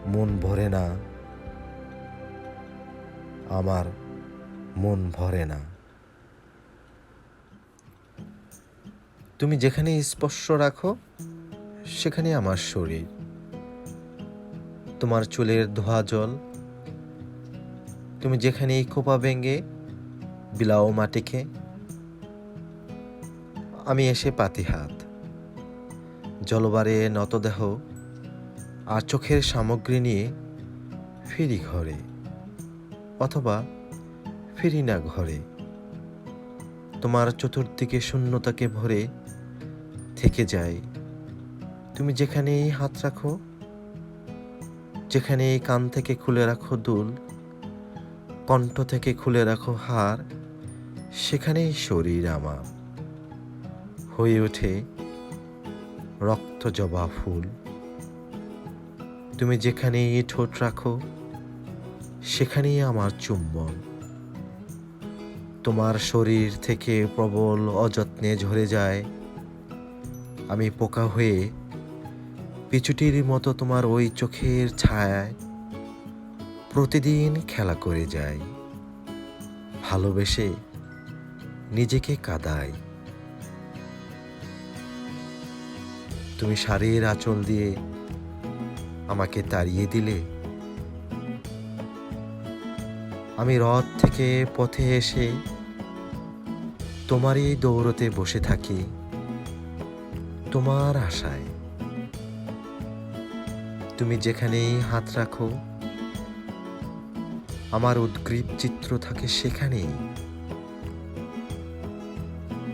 Speaker 2: মন ভরে না, আমার মন ভরে না। তুমি যেখানে স্পর্শ রাখো সেখানে আমার শরীর। তোমার চুলের ধোয়া জল, তুমি যেখানে খোপা ভেঙে বিলাও মাটিকে, আমি এসে পাতি হাত, জলবারে নতদেহ আর চোখের সামগ্রী নিয়ে ফিরি ঘরে, অথবা ফিরি না ঘরে। তোমার চতুর্দিকে শূন্যতাকে ভরে থেকে যায়। তুমি যেখানেই হাত রাখো, যেখানেই কান থেকে খুলে রাখো দুল, কণ্ঠ থেকে খুলে রাখো হার, সেখানেই শরীর আমার হয়ে ওঠে রক্ত জবা ফুল। তুমি যেখানেই ঠোঁট রাখো সেখানেই আমার চুম্বন। তোমার শরীর থেকে প্রবল অযত্নে ঝরে যায়। আমি পোকা হয়ে পিছুটির মতো তোমার ওই চোখের ছায়ায় প্রতিদিন খেলা করে যাই। ভালোবেসে নিজেকে কাঁদাই। তুমি শাড়ির আঁচল দিয়ে আমাকে তাড়িয়ে দিলে। আমি রথ থেকে পথে এসে তোমারই দৌড়তে বসে থাকি, তোমার আশায়। তুমি যেখানেই হাত রাখো, আমার উদ্গ্রীব চিত্র থাকে সেখানেই।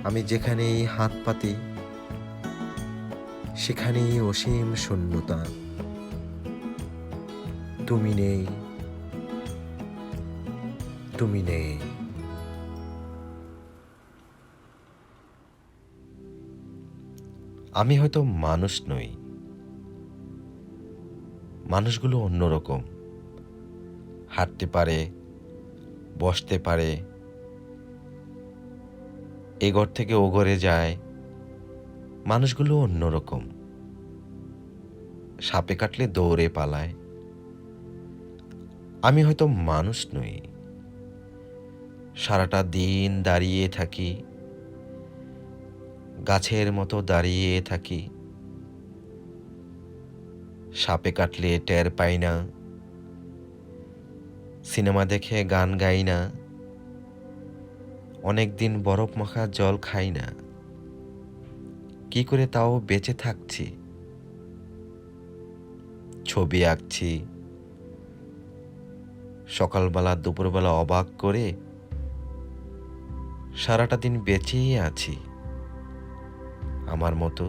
Speaker 2: আমি যেখানেই হাত পাতি, সেখানেই অসীম শূন্যতা। তুমি নেই, তুমি নেই। আমি হয়তো মানুষ নই, মানুষগুলো অন্যরকম। হাঁটতে পারে, বসতে পারে, এ ঘর থেকে ও ঘরে যায়। মানুষগুলো অন্যরকম। সাপে কাটলে দৌড়ে পালায়। আমি হয়তো মানুষ নই, সারাটা দিন দাঁড়িয়ে থাকি, গাছের মতো দাঁড়িয়ে থাকি। সাপে কাটলে টের পাই না, সিনেমা দেখে গান গাই না, অনেকদিন বরফ মাখা জল খাই না। কি করে তাও বেঁচে থাকছি? ছবি আঁকছি, সকালবেলা দুপুরবেলা অবাক করে সারাটা দিন বেঁচেই আছি। আমার মতো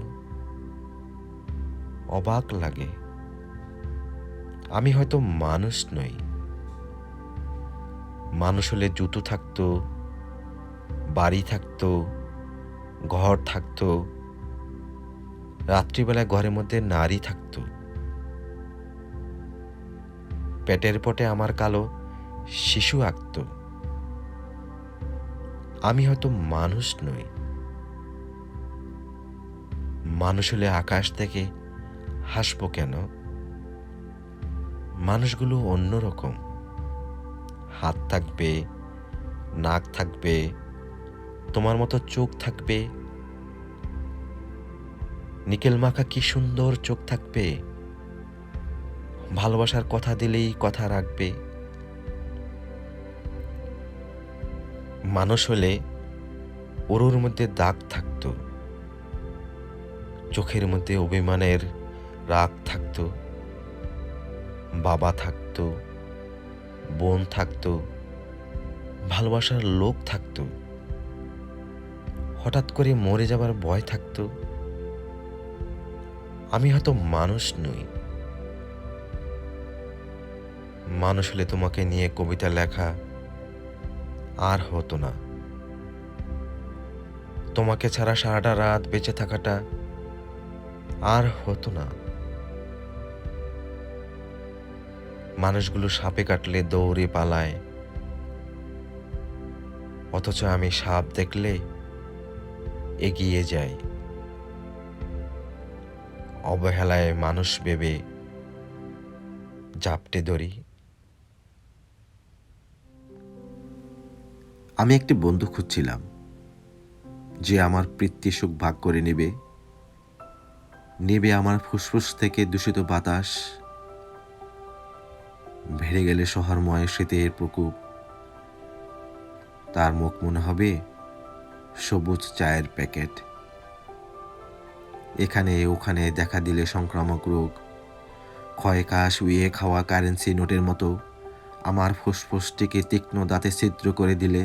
Speaker 2: অবাক লাগে। আমি হয়তো মানুষ নই। মানুষ হলে জুতো থাকতো, বাড়ি থাকতো, ঘর থাকতো, রাত্রিবেলা ঘরের মধ্যে নারী থাকতো। পেটের পটে আমার কালো শিশু আঁকতো। আমি হয়তো মানুষ নই। মানুষ হলে আকাশ থেকে হাসবো কেন? মানুষগুলো অন্যরকম। হাত থাকবে, নাক থাকবে, তোমার মতো চোখ থাকবে, নিকেল মাখা কি সুন্দর চোখ থাকবে। ভালোবাসার কথা দিলেই কথা রাখবে। মানুষ হলে ওর মধ্যে দাগ থাকতো, চোখের মধ্যে অভিমানের রাগ থাকতো। বাবা থাকতো, বোন থাকতো, ভালোবাসার লোক থাকতো। হঠাৎ করে মরে যাবার ভয় থাকতো। আমি হয়তো মানুষ নই। মানুষ হলে তোমাকে নিয়ে কবিতা লেখা আর হতো না। তোমাকে ছাড়া সারাটা রাত বেঁচে থাকাটা আর হতো না। মানুষগুলো সাপে কাটলে দৌড়ে পালায়, অথচ আমি সাপ দেখলে এগিয়ে যাই। অবহেলায় মানুষ ভেবে জাপটে ধরি।
Speaker 1: আমি একটি বন্ধু খুঁজছিলাম, যে আমার পিতৃ সুখ ভাগ করে নেবে, নেবে আমার ফুসফুস থেকে দূষিত বাতাস। ভেড়ে গেলে শহরময় শীতের প্রকোপ, তার মুখ মনে হবে সবুজ চায়ের প্যাকেট। এখানে ওখানে দেখা দিলে সংক্রামক রোগ, ক্ষয় কাশ উইয়ে খাওয়া কারেন্সি নোটের মতো আমার ফুসফুসটিকে তীক্ষ্ণ দাঁতে ছিদ্র করে দিলে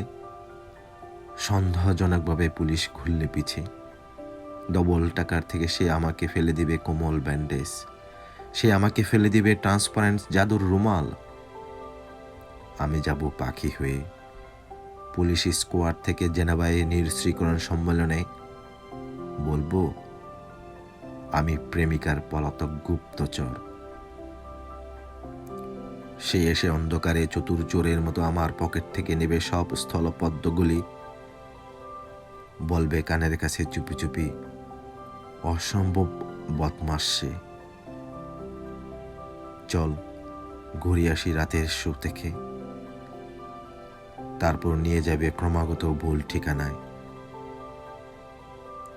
Speaker 1: সন্দেহজনকভাবে পুলিশ খুললে পিছে। ডবল টাকার থেকে সে আমাকে ফেলে দিবে কোমল ব্যান্ডেজ, সে আমাকে ফেলে দিবে ট্রান্সপারেন্ট জাদুর রুমাল। আমি যাব পাখি হয়ে পুলিশ স্কোয়াড থেকে জেনেভায় নিরস্ত্রীকরণ সম্মেলনে, বলবো আমি প্রেমিকার পলাতক গুপ্তচর। সে এসে অন্ধকারে চতুর চোরের মতো আমার পকেট থেকে নেবে সব স্থলপদ্মগুলি, বলবে কানের কাছে চুপি চুপি, অসম্ভব বদমাস সে। চল ঘুরে আসি রাতের শো থেকে। তারপর নিয়ে যাবে ক্রমাগত ভুল ঠিকানায়।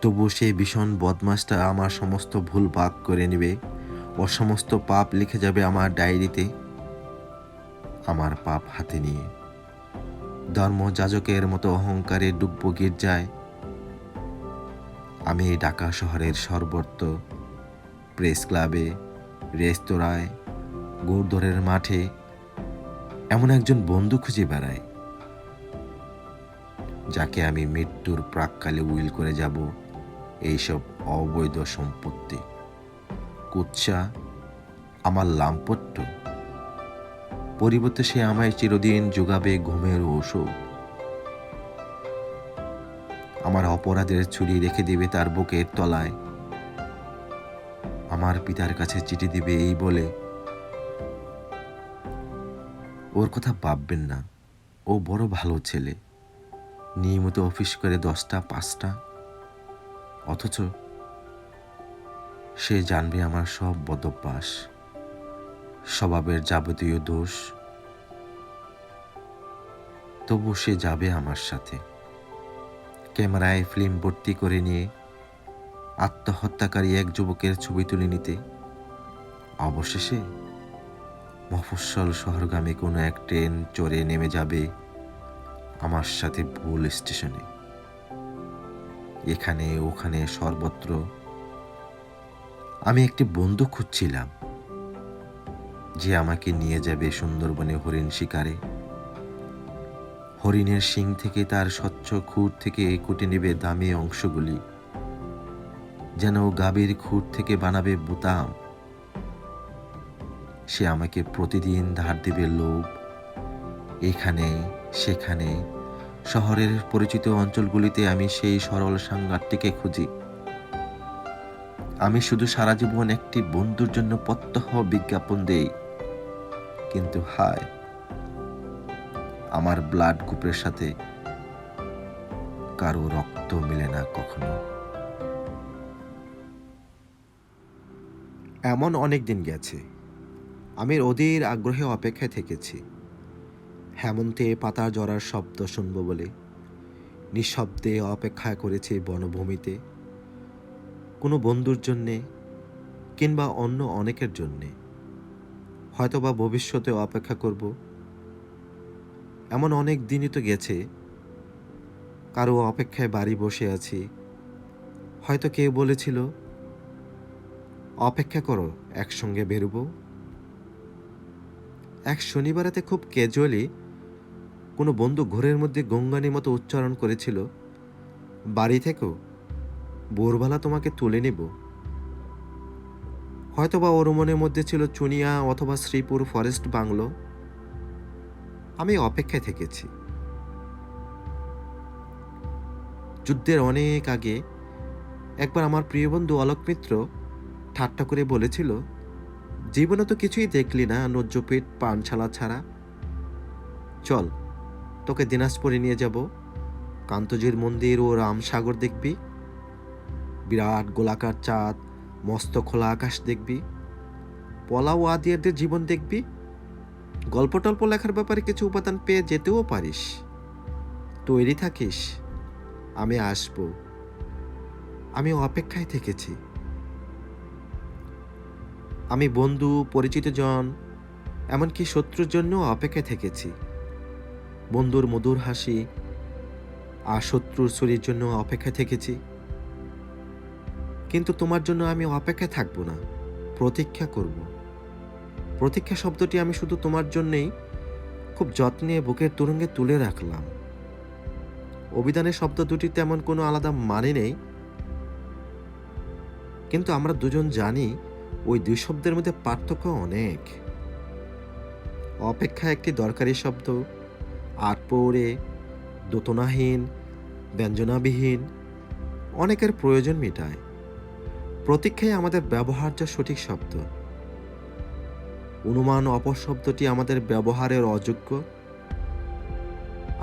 Speaker 1: তবু সেই ভীষণ বদমাসটা আমার সমস্ত ভুল ভাগ করে নেবে, ওর সমস্ত পাপ লিখে যাবে আমার ডায়েরিতে। আমার পাপ হাতে নিয়ে ধর্মযাজকের মতো অহংকারে ডুববো গির্জায়। আমি ঢাকা শহরের সর্বত্র, প্রেস ক্লাবে, রেস্তোরাঁয়, গোরদরের মাঠে এমন একজন বন্ধু খুঁজে বেড়াই, যাকে আমি মৃত্যুর প্রাক্কালে উইল করে যাব এইসব অবৈধ সম্পত্তি, কুৎসা, আমার লাম্পট্য। পরিবর্তে সে আমায় চিরদিন যোগাবে ঘুমের ঔষধ। আমার অপরাধের ছুরি রেখে দেবে তার বুকের তলায়। আমার পিতার কাছে চিঠি দিবে এই বলে, ওর কথা ভাববেন না, ও বড় ভালো ছেলে, নিয়মিত অফিস করে 10টা 5টা। অথচ সে জানবে আমার সব বদভ্যাস, স্বভাবের যাবতীয় দোষ। তবু সে যাবে আমার সাথে, ক্যামেরায় ফিল্ম ভর্তি করে নিয়ে আত্মহত্যাকারী এক যুবকের ছবি তুলে নিতে। অবশেষে মফস্বল শহরগামী কোনো এক ট্রেন চড়ে নেমে যাবে আমার সাথে ভুল স্টেশনে। এখানে ওখানে সর্বত্র আমি একটি বন্ধু খুঁজছিলাম, যে আমাকে নিয়ে যাবে সুন্দরবনে হরিণ শিকারে। হরিণের শিং থেকে, তার স্বচ্ছ খুঁট থেকে কুটে নেবে দামি অংশগুলি, যেন গাভীর খুঁট থেকে বানাবে বুতাম। সে আমাকে প্রতিদিন ধার দেবে লোভ। এখানে সেখানে শহরের পরিচিত অঞ্চলগুলিতে আমি সেই সরল সাঙ্গারটিকে খুঁজি। আমি শুধু সারা জীবন একটি বন্ধুর জন্য প্রত্যহ বিজ্ঞাপন দেই, কিন্তু হায়, আমার ব্লাড গ্রুপের সাথে কারো রক্ত মিলে না কখনো। এমন অনেক দিন গেছে, আমি অধীর আগ্রহে অপেক্ষায় থেকেছি হেমন্তে পাতা জড়ার শব্দ শুনব বলে। নিঃশব্দে অপেক্ষা করেছি বনভূমিতে, কোনো বন্ধুর জন্যে কিংবা অন্য অনেকের জন্যে, হয়তোবা ভবিষ্যতে অপেক্ষা করব। এমন অনেক দিনই তো গেছে, কারো অপেক্ষায় বাড়ি বসে আছি। হয়তো কেউ বলেছিল, অপেক্ষা করো, একসঙ্গে বেরোবো। এক শনিবারেতে খুব ক্যাজুয়ালি কোনো বন্ধু ঘোরের মধ্যে গঙ্গানির মতো উচ্চারণ করেছিল, বাড়ি থেকেও ভোরবেলা তোমাকে তুলে নেব। হয়তোবা ওর মনের মধ্যে ছিল চুনিয়া অথবা শ্রীপুর ফরেস্ট বাংলো। আমি অপেক্ষায় থেকেছি। যুদ্ধের অনেক আগে একবার আমার প্রিয় বন্ধু অলোক মিত্র ঠাট্টা করে বলেছিল, জীবনে তো কিছুই দেখলি না নজ্জপেট পানশালা ছাড়া। চল, তোকে দিনাজপুরে নিয়ে যাব, কান্তজির মন্দির ও রামসাগর দেখবি, বিরাট গোলাকার চাঁদ, মস্ত খোলা আকাশ দেখবি, পলা ও আদিয়ারদের জীবন দেখবি। গল্প টল্প লেখার ব্যাপারে কিছু উপাদান পেয়ে যেতেও পারিস। তৈরি থাকিস, আমি আসব। আমি অপেক্ষায় থেকেছি। আমি বন্ধু, পরিচিত জন, এমনকি শত্রুর জন্য অপেক্ষায় থেকেছি। বন্ধুর মধুর হাসি আর শত্রুর ছুরির জন্য অপেক্ষায় থেকেছি। কিন্তু তোমার জন্য আমি অপেক্ষায় থাকবো না, প্রতীক্ষা করব। প্রতীক্ষা শব্দটি আমি শুধু তোমার জন্যেই খুব যত্নে বুকের তুরঙ্গে তুলে রাখলাম। অভিধানের শব্দ দুটি তেমন কোনো আলাদা মানে নেই, কিন্তু আমরা দুজন জানি ওই দুই শব্দের মধ্যে পার্থক্য অনেক। অপেক্ষা একটি দরকারি শব্দ, আটপৌরে, দোতনাহীন, ব্যঞ্জনাবিহীন, অনেকের প্রয়োজন মেটায়। প্রতীক্ষায় আমাদের ব্যবহার্য সঠিক শব্দ। অনুমান অপশব্দটি আমাদের ব্যবহারের অযোগ্য।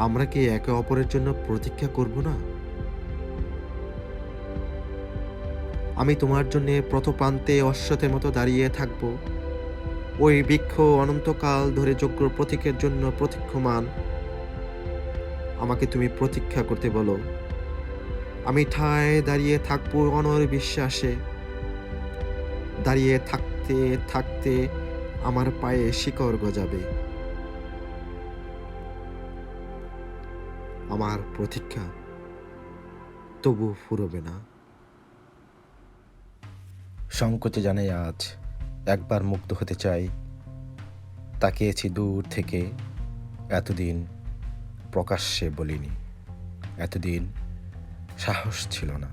Speaker 1: আমরা কি একে অপরের জন্য প্রতীক্ষা করব না? আমি তোমার জন্য পথপ্রান্তে অশ্বথের মতো দাঁড়িয়ে থাকব, ওই বৃক্ষ অনন্তকাল ধরে যোগ্য প্রতীকের জন্য প্রতীক্ষমান। আমাকে তুমি প্রতীক্ষা করতে বলো, আমি ঠায় দাঁড়িয়ে থাকবো অনর বিশ্বাসে। দাঁড়িয়ে থাকতে থাকতে আমার পায়ে শিকড় গজাবে। আমার প্রতীক্ষা তবু ফুরবে না।
Speaker 2: সংকোচে জানাই আজ একবার মুগ্ধ হতে চাই। তাকিয়েছি দূর থেকে, এতদিন প্রকাশ্যে বলিনি। এতদিন সাহস ছিল না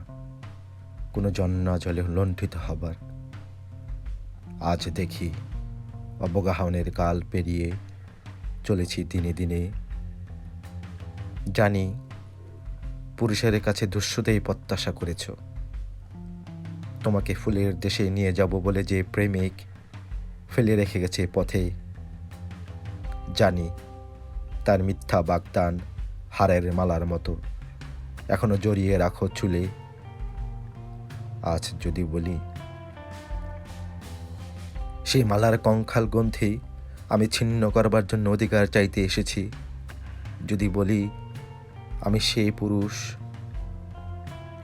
Speaker 2: কোনো জন্না জলে লণ্ঠিত হবার। আজ দেখি অবগাহনের কাল পেরিয়ে চলেছি দিনে দিনে। জানি পুরুষের কাছে দুঃস্বতেই প্রত্যাশা করেছ। তোমাকে ফুলের দেশে নিয়ে যাব বলে যে প্রেমিক ফেলে রেখে গেছে পথে, জানি তার মিথ্যা বাগদান হারের মালার মতো এখনো জড়িয়ে রাখো চুলে। আজ যদি বলি সেই মালার কঙ্কাল গ্রন্থি আমি ছিন্ন করবার জন্য অধিকার চাইতে এসেছি, যদি বলি আমি সেই পুরুষ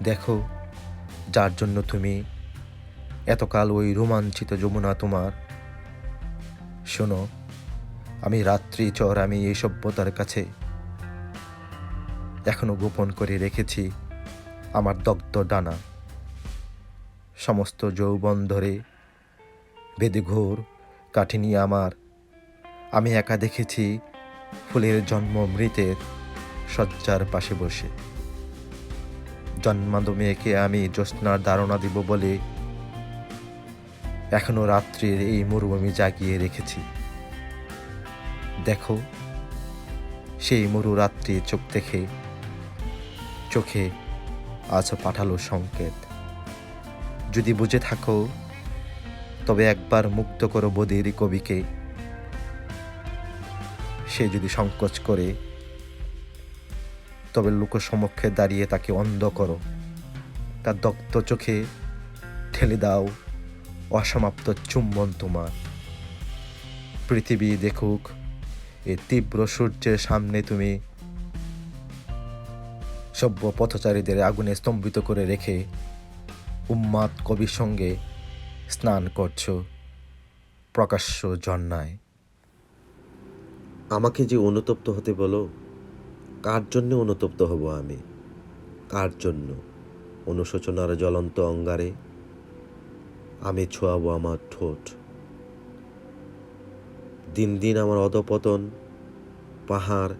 Speaker 2: দেখো যার জন্য তুমি এতকাল ওই রোমাঞ্চিত যমুনা তোমার। শোনো, আমি রাত্রি চর, আমি এই সভ্যতার কাছে এখনো গোপন করে রেখেছি আমার দগ্ধ ডানা। সমস্ত যৌবন ধরে বেদে ঘোর কাঠিনী আমার, আমি একা দেখেছি ফুলের জন্ম মৃতের শয্যার পাশে বসে। জন্মান্ত মেয়েকে আমি জ্যোৎস্নার ধারণা দিব বলে এখনো রাত্রির এই মরুভূমি জাগিয়ে রেখেছি। দেখো সেই মরু রাত্রি চোখ দেখে চোখে আজ পাঠালো সংকেত। যদি বুঝে থাকো তবে একবার মুক্ত করো বদির কবিকে। সে যদি সংকোচ করে তবে লোকসমক্ষে দাঁড়িয়ে তাকে অন্ধ করো। তার দগ্ধ চোখে ঠেলে দাও অসমাপ্ত চুম্বন তোমার। পৃথিবী দেখুক এই তীব্র সূর্যের সামনে তুমি সভ্য পথচারীদের আগুনে স্তম্ভিত করে রেখে উন্মাদ কবির সঙ্গে স্নান করছো প্রকাশ্য জন্নায়।
Speaker 1: আমাকে যে অনুতপ্ত হতে বলো, কার জন্য অনুতপ্ত হব আমি? কার জন্য? অনুশোচনার জ্বলন্ত অঙ্গারে আমি ছোঁয়াবো আমার ঠোঁট। দিন দিন আমার অধপতন পাহাড়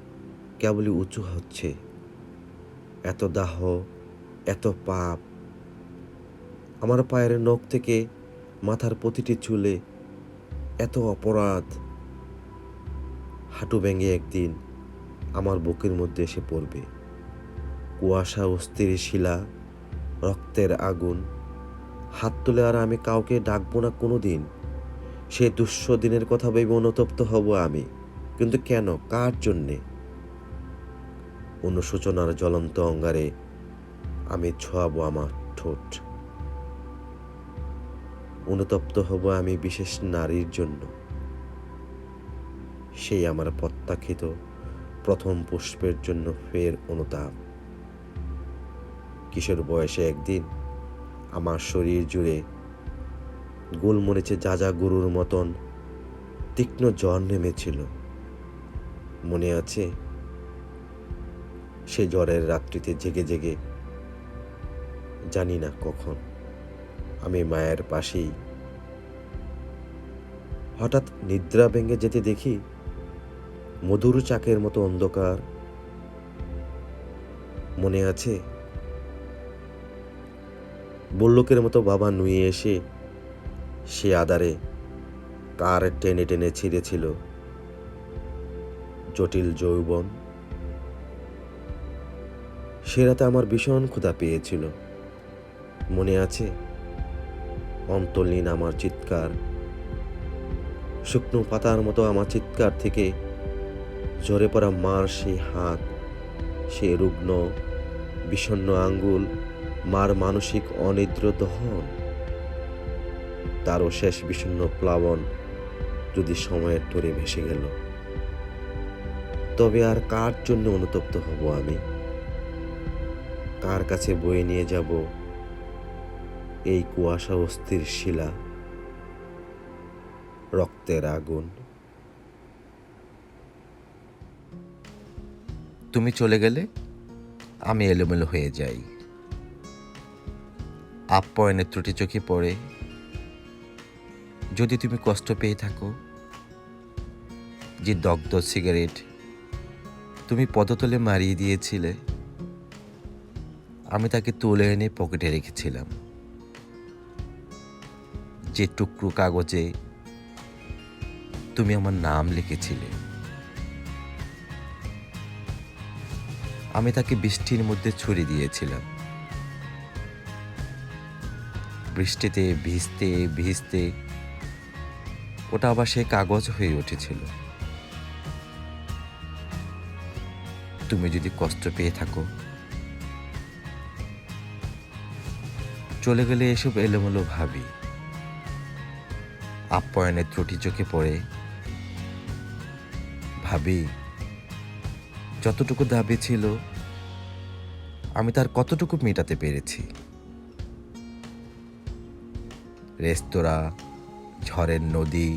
Speaker 1: কেবলই উঁচু হচ্ছে। এত দাহ, এত পাপ, আমার পায়ের নখ থেকে মাথার প্রতিটি চুলে এত অপরাধ। হাঁটু ভেঙে একদিন আমার বুকের মধ্যে এসে পড়বে কুয়াশা, অস্থির শিলা, রক্তের আগুন। হাত তুলে আর আমি কাউকে ডাকবো না কোনো দিন। সে দুঃস্ব দিনের কথা ভেবে অনুতপ্ত হব আমি, কিন্তু কেন, কার জন্যে? অনুশোচনার জ্বলন্ত অঙ্গারে আমি ছোঁয়াবো আমার ঠোঁট। অনুতপ্ত হব আমি বিশেষ নারীর জন্য। সেই আমার প্রত্যাখ্যিত প্রথম পুষ্পের জন্য ফের অনুতাপ। কিশোর বয়সে একদিন আমার শরীর জুড়ে গোলমরিচে যা গরুর মতন তীক্ষ্ণ জ্বর নেমেছিল, মনে আছে? সে জ্বরের রাত্রিতে জেগে জেগে জানি না কখন আমি মায়ের পাশেই হঠাৎ নিদ্রা ভেঙে যেতে দেখি মধুর চাকের মতো অন্ধকার, মনে আছে? বল্লকের মতো বাবা নুয়ে এসে সে আধারে কার টেনে টেনে ছিঁড়েছিল জটিল যৌবন। সে রাতে আমার ভীষণ ক্ষুধা পেয়েছিল, মনে আছে? অন্তর্লীন আমার চিৎকার, শুকনো পাতার মতো আমার চিৎকার থেকে ঝরে পড়া মার সেই হাত, সে রুগ্ন বিষণ্ণ আঙ্গুল, মার মানসিক অনিদ্র দহন, তারও শেষ বিষণ্ণ প্লাবন যদি সময়ের তোরে ভেসে গেল, তবে আর কার জন্য অনুতপ্ত হব আমি?
Speaker 2: কার কাছে বয়ে নিয়ে যাব এই কুয়াশা অস্থির শিলা, রক্তের আগুন?
Speaker 1: তুমি চলে গেলে আমি এলোমেলো হয়ে যাই। আপ্যায়নের ত্রুটি চোখে পড়ে। যদি তুমি কষ্ট পেয়ে থাকো, যে দগ্ধ সিগারেট তুমি পদতলে মারিয়ে দিয়েছিলে, আমি তাকে তুলে এনে পকেটে রেখেছিলাম। যে টুকরো কাগজে তুমি আমার নাম লিখেছিলে, আমি তাকে বৃষ্টির মধ্যে ছুড়ে দিয়েছিলাম। বৃষ্টিতে ভিজতে ভিজতে ওটা আবার সে কাগজ হয়ে উঠেছিল। তুমি যদি কষ্ট পেয়ে থাকো, চলে গেলে এসব এলোমেলো ভাবি, আপ্যায়নের ত্রুটি চোখে পড়ে। ভাবি, যতটুকু দাবি ছিল আমি তার কতটুকু মেটাতে পেরেছি। রেস্তোরাঁ, ঝড়ের নদী,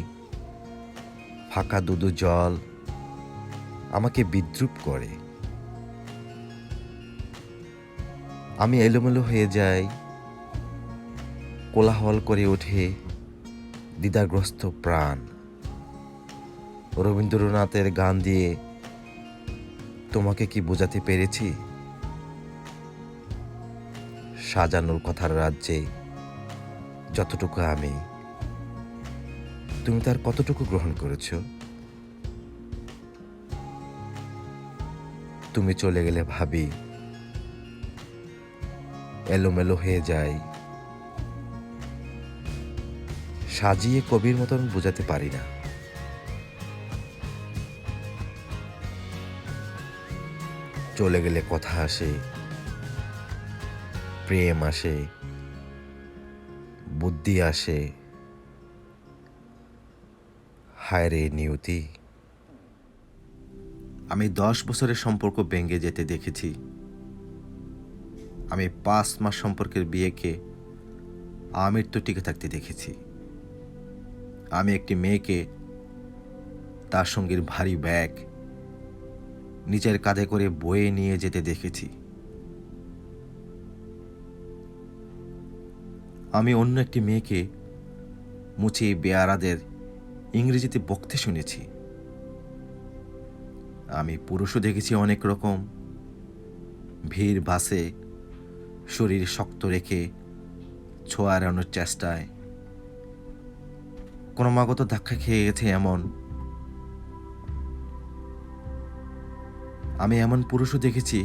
Speaker 1: ফাঁকা দুদু জল আমাকে বিদ্রূপ করে। আমি এলোমেলো হয়ে যাই, কোলাহল করে ওঠে দ্বিধাগ্রস্ত প্রাণ। রবীন্দ্রনাথের গান দিয়ে তোমাকে কি বোঝাতে পেরেছি? সাজানোর কথার রাজ্যে যতটুকু আমি, তুমি তার কতটুকু গ্রহণ করেছ? তুমি চলে গেলে ভাবি, এলোমেলো হয়ে যায়। সাজিয়ে কবির মতন বোঝাতে পারি না। চলে গেলে কথা আসে, প্রেম আসে, বুদ্ধি আসে। হায় রে নিয়তি। আমি 10 বছরের সম্পর্ক ভেঙে যেতে দেখেছি। আমি 5 মাস সম্পর্কের বিয়েকে আমৃত্যু টিকে থাকতে দেখেছি। আমি একটি মেয়েকে তার সঙ্গীর ভারী ব্যাগ নিজের কাঁধে করে বয়ে নিয়ে যেতে দেখেছি। আমি অন্য একটি মেয়েকে মুচিয়ে বেয়ারাদের ইংরেজিতে বকতে শুনেছি। আমি পুরুষও দেখেছি অনেক রকম। ভিড় বাসে শরীর শক্ত রেখে ছোঁয়া এড়ানোর চেষ্টায় ক্রমাগত ধাক্কা খেয়ে গেছে এমন। আমি এমন পুরুষও দেখেছি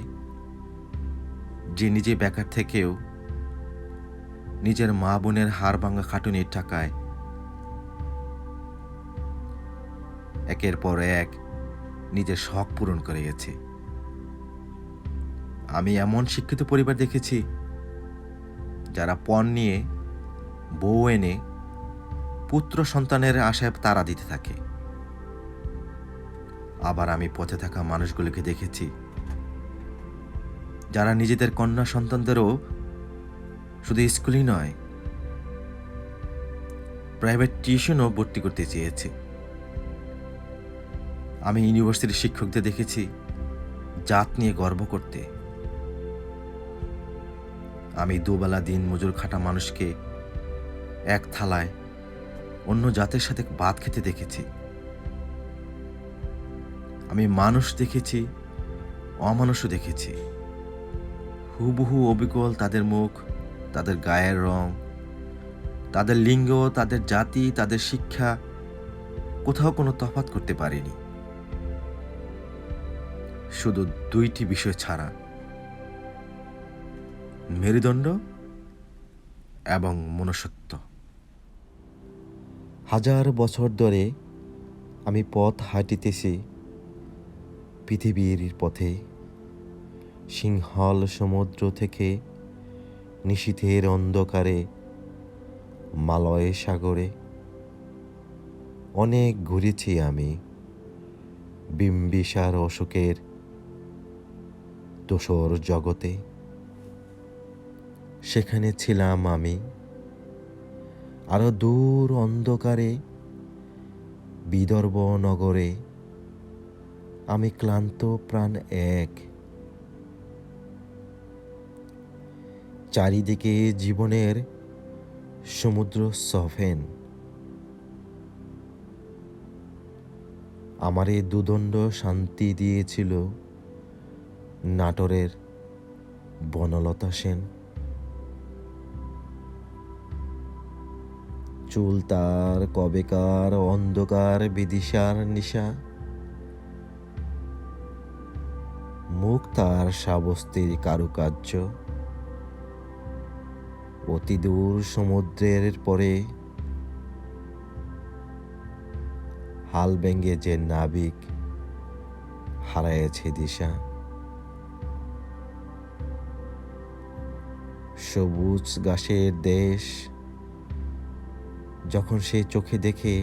Speaker 1: যে নিজে বেকার থেকেও নিজের মা বোনের হাড় ভাঙা খাটুনির টাকায় একের পর এক নিজের শখ পূরণ করে গেছে। আমি এমন শিক্ষিত পরিবার দেখেছি যারা পণ নিয়ে বউ এনে পুত্র সন্তানের আশায় তাড়া দিতে থাকে। আবার আমি পথে থাকা মানুষগুলোকে দেখেছি যারা নিজেদের কন্যা সন্তানদেরও শুধু স্কুলই নয়, প্রাইভেট টিউশনও ভর্তি করতে চেয়েছে। আমি ইউনিভার্সিটির শিক্ষকদের দেখেছি জাত নিয়ে গর্ব করতে। আমি দুবেলা দিন মজুর খাটা মানুষকে এক থালায় অন্য জাতের সাথে ভাত খেতে দেখেছি। আমি মানুষ দেখেছি, অমানুষও দেখেছি। হুবহু অবিকল তাদের মুখ, তাদের গায়ের রং, তাদের লিঙ্গ, তাদের জাতি, তাদের শিক্ষা, কোথাও কোনো তফাৎ করতে পারিনি। শুধু 2টি বিষয় ছাড়া, মেরুদণ্ড এবং মনুষ্যত্ব। হাজার বছর ধরে আমি পথ হাঁটিতেছি পৃথিবীর পথে, সিংহল সমুদ্র থেকে নিশীথের অন্ধকারে মালয় সাগরে। অনেক ঘুরেছি আমি বিম্বিসার অশোকের দোসর জগতে।
Speaker 2: সেখানে ছিলাম আমি, আরো দূর অন্ধকারে বিদর্ভ নগরে। আমি ক্লান্ত প্রাণ এক, চারিদিকে জীবনের সমুদ্র সফেন। আমারে দুদণ্ড শান্তি দিয়েছিল নাটোরের বনলতা সেন। চুল তার কবেকার অন্ধকার বিদিশার নিশা, মুখ তার শ্রাবস্তির কারুকার্য। অতি দূর সমুদ্রের পরে হাল ভেঙ্গে যে নাবিক হারায়েছে দিশা। সবুজ ঘাসের দেশ যখন সে চোখে দেখে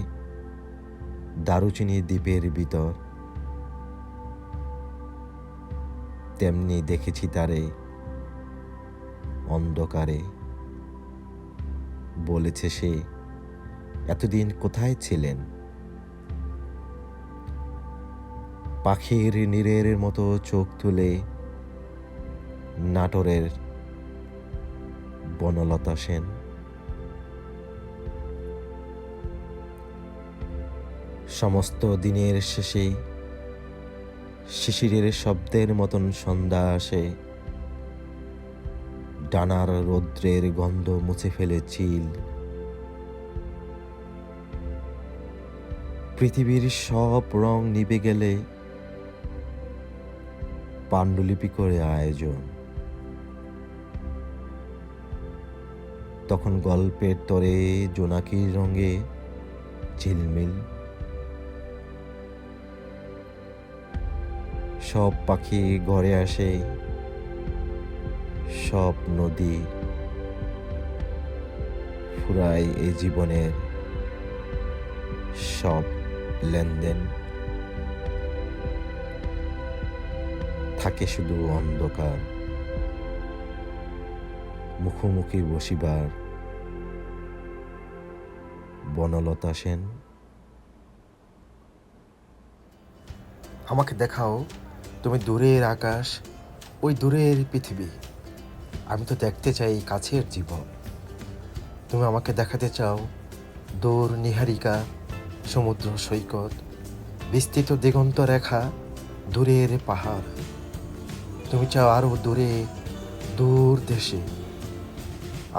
Speaker 2: দারুচিনি দ্বীপের ভিতর, তেমনি দেখেছি তারে অন্ধকারে। বলেছে সে, এতদিন কোথায় ছিলেন? পাখির নীরের মতো চোখ তুলে নাটোরের বনলতা সেন। সমস্ত দিনের শেষে শিশিরের শব্দের মতন সন্ধ্যা আসে, ডানার রৌদ্রের গন্ধ মুছে ফেলে চিল। পৃথিবীর সব রং নিভে গেলে পাণ্ডুলিপি করে আয়োজন। তখন গল্পের তরে জোনাকির রঙে ঝিলমিল। সব পাখি ঘরে আসে, সব নদী ফুরায় এই জীবনের সব লেনদেন। থাকে শুধু অন্ধকার, মুখোমুখি বসিবার বনলতা সেন। আমাকে দেখাও তুমি দূরের আকাশ, ওই দূরের পৃথিবী। আমি তো দেখতে চাই কাছের জীবন। তুমি আমাকে দেখাতে চাও দূর নীহারিকা, সমুদ্র সৈকত, বিস্তৃত দিগন্ত রেখা, দূরের পাহাড়। তুমি চাও আরো দূরে, দূর দেশে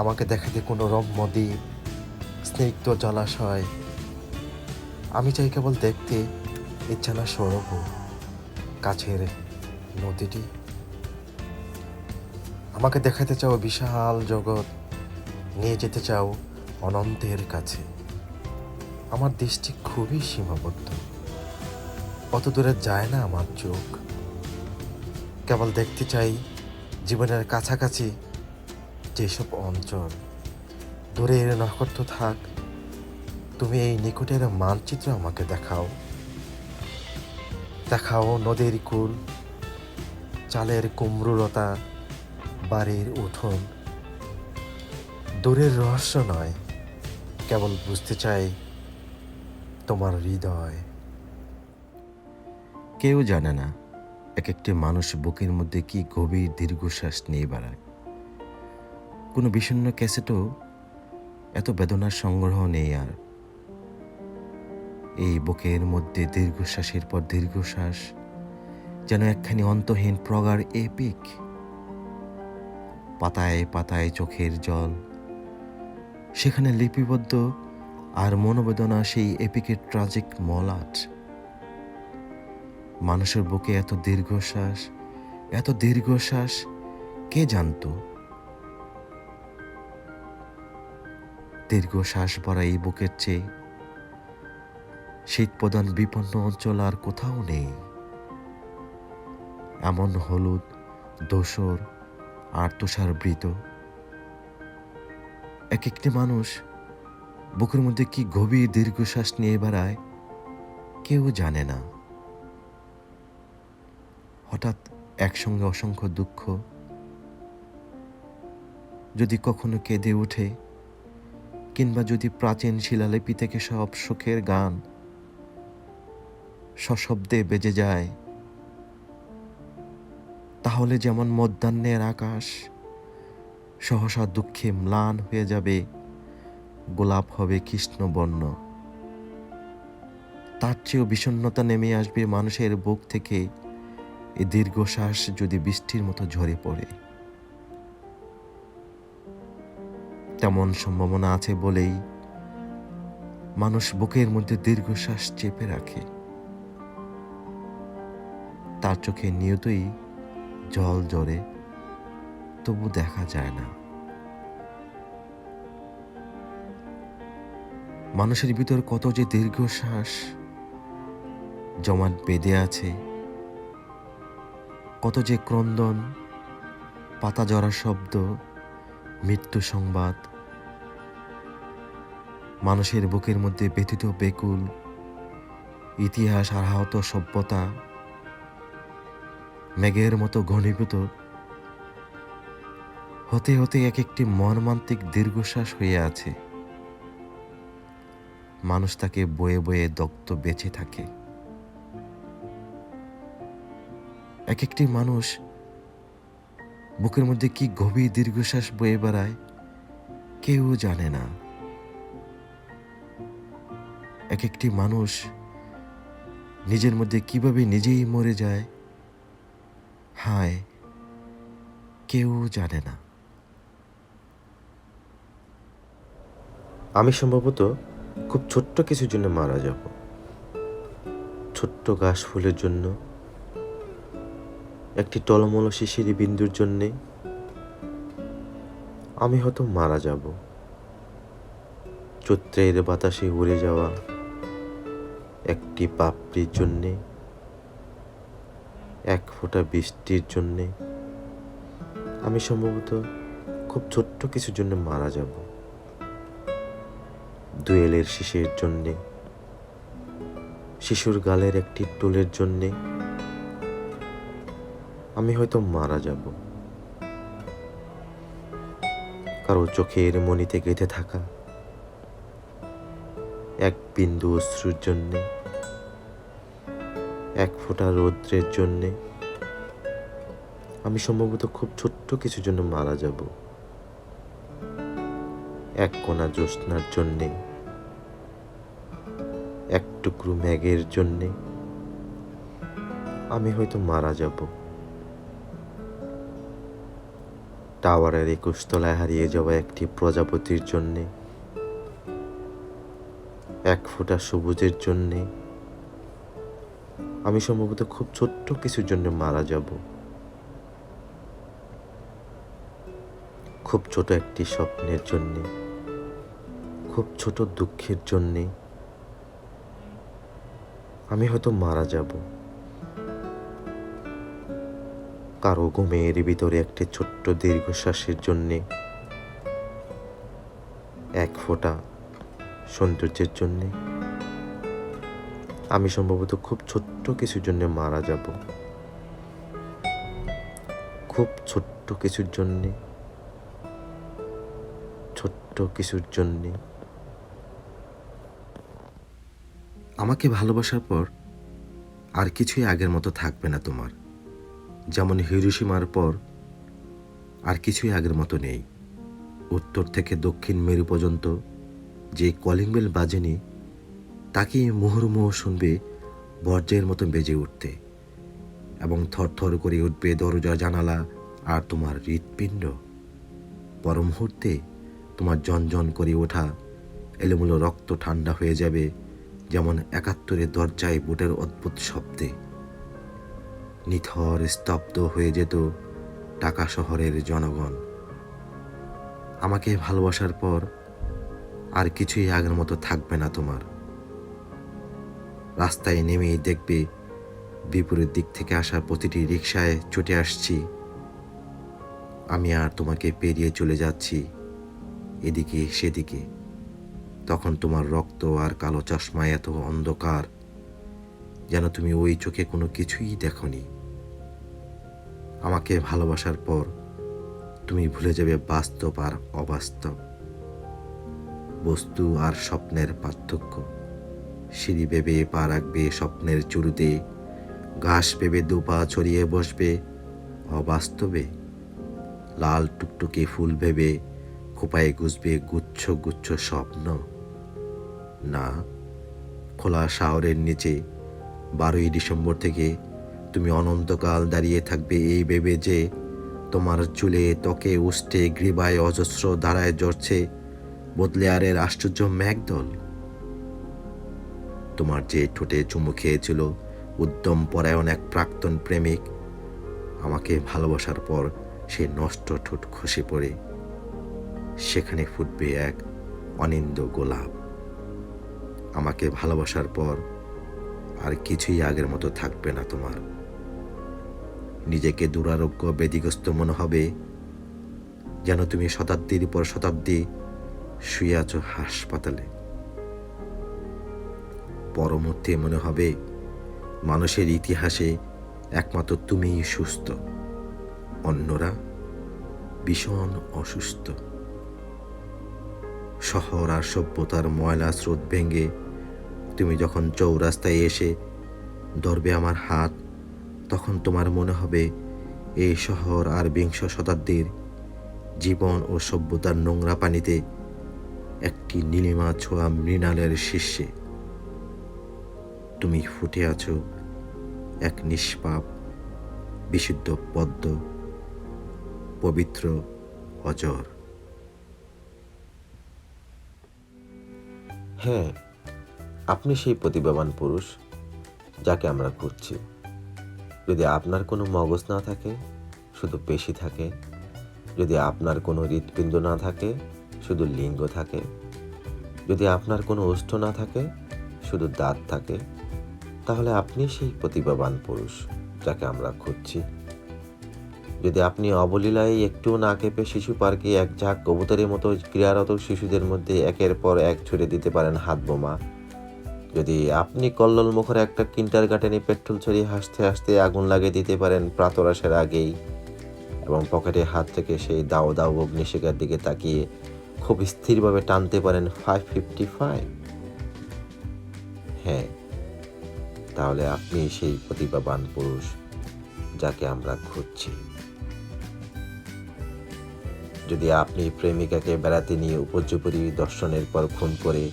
Speaker 2: আমাকে দেখাতে কোনো রম্য দ্বীপ, স্নিগ্ধ জলাশয়। আমি চাই কেবল দেখতে ইচ্ছা না সৌরভ, কাছের নদীটি। আমাকে দেখাতে চাও বিশাল জগৎ, নিয়ে যেতে চাও অনন্তের কাছে। আমার দৃষ্টি খুবই সীমাবদ্ধ, অত দূরে যায় না আমার চোখ। কেবল দেখতে চাই জীবনের কাছাকাছি যেসব অঞ্চল। দূরের নক্ষত্র থাক, তুমি এই নিকটের মানচিত্র আমাকে দেখাও। দেখাও নদীর কূল, চালের কুমড়োলতা, বাড়ির উঠোন। দূরের রহস্য নয়, কেবল বুঝতে চাই তোমার হৃদয়। কেউ জানে না এক একটি মানুষ বুকের মধ্যে কি গভীর দীর্ঘশ্বাস নিয়ে বেড়ায়। কোনো বিষণ্ণ ক্যাসেটও এত বেদনার সংগ্রহ নেই আর। এই বুকের মধ্যে দীর্ঘশ্বাসের পর দীর্ঘশ্বাস, যেন একখানি অন্তহীন প্রগাঢ় এপিক। পাতায় পাতায় চোখের জল, সেখানে লিপিবদ্ধ আর মনোবেদনা সেই এপিকের ট্রাজিক মলাট। মানুষের বুকে এত দীর্ঘশ্বাস, এত দীর্ঘশ্বাস কে জানতো? দীর্ঘশ্বাস ভরা এই বুকের চেয়ে শীতপ্রধান বিপন্ন অঞ্চল আর কোথাও নেই। এমন হলুদ, ধূসর আর তুষারবৃত এক একটি মানুষ বুকের মধ্যে কি গভীর দীর্ঘশ্বাস নিয়ে বেড়ায় কেউ জানে না। হঠাৎ একসঙ্গে অসংখ্য দুঃখ, যদি কখনো কেঁদে ওঠে, কিংবা যদি প্রাচীন শিলালিপি থেকে সব সুখের গান সশব্দে বেজে যায়, তাহলে যেমন মধ্যাহ্নের আকাশ সহসা দুঃখে ম্লান হয়ে যাবে, গোলাপ হবে কৃষ্ণবর্ণ, তার চেয়েও বিষণ্ণতা নেমে আসবে মানুষের বুক থেকে এই দীর্ঘশ্বাস যদি বৃষ্টির মতো ঝরে পড়ে। তেমন সম্ভাবনা আছে বলেই মানুষ বুকের মধ্যে দীর্ঘশ্বাস চেপে রাখে। তার চোখে নিয়তই জল ঝরে, তবু দেখা যায় না। মানুষের ভিতর কত যে দীর্ঘশ্বাস জমাট বেঁধে আছে, কত যে ক্রন্দন, পাতা ঝরা শব্দ, মৃত্যু সংবাদ। মানুষের বুকের মধ্যে ব্যথিত বেকুল ইতিহাস আর আহত সভ্যতা মেঘের মতো ঘনীভূত হতে হতে এক একটি মর্মান্তিক দীর্ঘশ্বাস হয়ে আছে। মানুষ তাকে বয়ে বয়ে দগ্ধ বেঁচে থাকে। এক একটি মানুষ বুকের মধ্যে কি গভীর দীর্ঘশ্বাস বয়ে বেড়ায় কেউ জানে না। এক একটি মানুষ নিজের মধ্যে কিভাবে নিজেই মরে যায়, হায়, কেউ জানে না।
Speaker 1: আমি সম্ভবত খুব ছোট্ট কিছুর জন্য মারা যাব। ছোট্ট ঘাস ফুলের জন্য, একটি টলমল শিশির বিন্দুর জন্যে আমি হয়তো মারা যাব। চৈত্রের বাতাসে উড়ে যাওয়া একটি পাপড়ির জন্যে, এক ফোঁটা বৃষ্টির জন্যে আমি সম্ভবত খুব ছোট্ট কিছুর জন্য মারা যাব। দোয়েলের শিশের জন্যে, শিশুর গালের একটি টোলের জন্যে আমি হয়তো মারা যাব। কারো চোখের মণিতে গেঁথে থাকা এক বিন্দু অশ্রুর জন্যে, এক ফোঁটা রৌদ্রের জন্যে আমি সম্ভবত খুব ছোট্ট কিছুর জন্য মারা যাব। এক কোণা জ্যোৎস্নার জন্যে, এক টুকরো মেঘের জন্যে আমি হয়তো মারা যাব। টাওয়ারের 21 তলায় হারিয়ে যাওয়া একটি প্রজাপতির জন্যে, এক ফোঁটা সবুজের জন্যে আমি সম্ভবত খুব ছোট্ট কিছুর জন্য মারা যাব। খুব ছোট একটি স্বপ্নের জন্যে, খুব ছোট দুঃখের জন্যে আমি হয়তো মারা যাব। কারো ঘুমের ভিতরে একটি ছোট্ট দীর্ঘশ্বাসের জন্যে, এক ফোঁটা সৌন্দর্যের জন্যে আমি সম্ভবত খুব ছোট্ট কিছুর জন্য মারা যাব। খুব ছোট্ট কিছুর জন্যে, ছোট্ট কিছুর জন্যে।
Speaker 2: আমাকে ভালোবাসার পর আর কিছুই আগের মতো থাকবে না তোমার। যেমন হিরোশিমার পর আর কিছুই আগের মতো নেই। উত্তর থেকে দক্ষিণ মেরু পর্যন্ত যে কলিং বেল বাজেনি, তাকে মুহুর্মুহু শুনবে বজ্রের মতো বেজে উঠতে, এবং থরথর করে উঠবে দরজা জানালা আর তোমার হৃৎপিণ্ড। পর মুহূর্তে তোমার জনজন করে ওঠা এলোমেলো রক্ত ঠান্ডা হয়ে যাবে, যেমন ৭১-এর দরজায় বুটের অদ্ভুত শব্দে। নিথর স্তব্ধ হয়ে যেত ঢাকা শহরের জনগণ। আমাকে ভালোবাসার পর আর কিছুই আগের মতো থাকবে না তোমার। রাস্তায় নেমেই দেখবে বিপরীত দিক থেকে আসা প্রতিটি রিকশায় ছুটে আসছি আমি, আর তোমাকে পেরিয়ে চলে যাচ্ছি এদিকে সেদিকে। তখন তোমার রক্ত আর কালো চশমা এত অন্ধকার যেন তুমি ওই চোখে কোনো কিছুই দেখোনি। আমাকে ভালোবাসার পর
Speaker 1: তুমি ভুলে যাবে বাস্তব আর অবাস্তব, বস্তু আর স্বপ্নের পার্থক্য। সিঁড়ি ভেবে পা রাখবে স্বপ্নের চুরুতে, ঘাস ভেবে দুপা ছড়িয়ে বসবে অবাস্তবে। লাল টুকটুকে ফুল ভেবে খোপায় গুজবে গুচ্ছ গুচ্ছ স্বপ্ন। না, খোলা শাওরের নিচে 12ই ডিসেম্বর থেকে তুমি অনন্তকাল দাঁড়িয়ে থাকবে এই ভেবে যে তোমার চুলে, ত্বকে, উষ্ঠে, গ্রীবায় অজস্র ধারায় জ্বরছে বদলেয়ারের আশ্চর্য মেঘদল। তোমার যে ঠোঁটে চুমু খেয়েছিল উদ্যম পরায়ণ এক প্রাক্তন প্রেমিক, আমাকে ভালোবাসার পর সে নষ্ট ঠোঁট খসে পড়ে সেখানে ফুটবে এক অনিন্দ গোলাপ। আমাকে ভালোবাসার পর আর কিছুই আগের মতো থাকবে না তোমার। নিজেকে দুরারোগ্য ব্যাধিগ্রস্ত মনে হবে, যেন তুমি শতাব্দীর পর শতাব্দী শুয়ে আছো হাসপাতালে। পরমুহূর্তে মনে হবে মানুষের ইতিহাসে একমাত্র তুমিই সুস্থ, অন্যরা ভীষণ অসুস্থ। শহর আর সভ্যতার ময়লা স্রোত ভেঙে তুমি যখন চৌরাস্তায় এসে ধরবে আমার হাত, তখন তোমার মনে হবে এই শহর আর বিংশ শতাব্দীর জীবন ও সভ্যতার নোংরা পানিতে একটি নীলিমা ছোঁয়া মৃণালের শীর্ষে তুমি ফুটে আছো এক নিষ্পাপ, বিশুদ্ধ পদ্ম, পবিত্র, অজর।
Speaker 2: হ্যাঁ, আপনি সেই প্রতিভাবান পুরুষ যাকে আমরা খুঁজছি। যদি আপনার কোনো মগজ না থাকে, শুধু পেশি থাকে, যদি আপনার কোনো হৃৎপিণ্ড না থাকে, শুধু লিঙ্গ থাকে, যদি আপনার কোনো ওষ্ঠ না থাকে, শুধু দাঁত থাকে, তাহলে আপনি সেই প্রতিভাবান পুরুষ যাকে আমরা খুঁজছি। যদি আপনি অবলীলায় একটুও না কেঁপে শিশু পার্কে এক ঝাঁক কবুতরের মতো ক্রীড়ারত শিশুদের মধ্যে একের পর এক ছুড়ে দিতে পারেন হাত বোমা, যদি আপনি কল্লোল মুখরে একটা কিন্ডারগার্টেনে পেট্রোল ছড়িয়ে হাসতে হাসতে আগুন লাগিয়ে দিতে পারেন প্রাতরাশের আগেই, এবং পকেটে হাত থেকে সেই দাও দাও অগ্নিশিখার দিকে তাকিয়ে খুব স্থিরভাবে টানতে পারেন 555, হ্যাঁ, তাহলে আপনি সেই প্রতিভাবান পুরুষ যাকে আমরা খুঁজছি। যদি আপনি প্রেমিকাকে বেড়াতে নিয়ে উপর্যুপরি দর্শনের পর খুন করে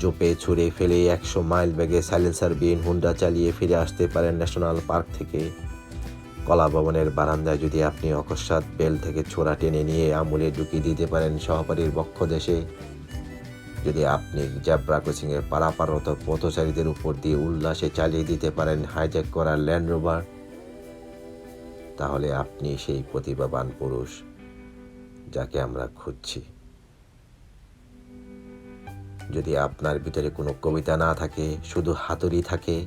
Speaker 2: জোপে ছুঁড়ে ফেলে 100 মাইল বেগে সাইলেন্সার বিহীন হুন্ডা চালিয়ে ফিরে আসতে পারেন ন্যাশনাল পার্ক থেকে, কলা ভবনের বারান্দায় যদি আপনি অকস্মাৎ বেল থেকে ছোড়া টেনে নিয়ে আমুলে ঢুকিয়ে দিতে পারেন সহপাঠীর বক্ষ দেশে, যদি আপনি জেব্রা ক্রসিংয়ের পারাপারত পথচারীদের উপর দিয়ে উল্লাসে চালিয়ে দিতে পারেন হাইজ্যাক করা ল্যান্ড রোভার, তাহলে আপনি সেই প্রতিভাবান পুরুষ যাকে আমরা খুঁজছি। যদি আপনার ভিতরে কোনো কবিতা না থাকে, শুধু হাতুড়ি থাকে,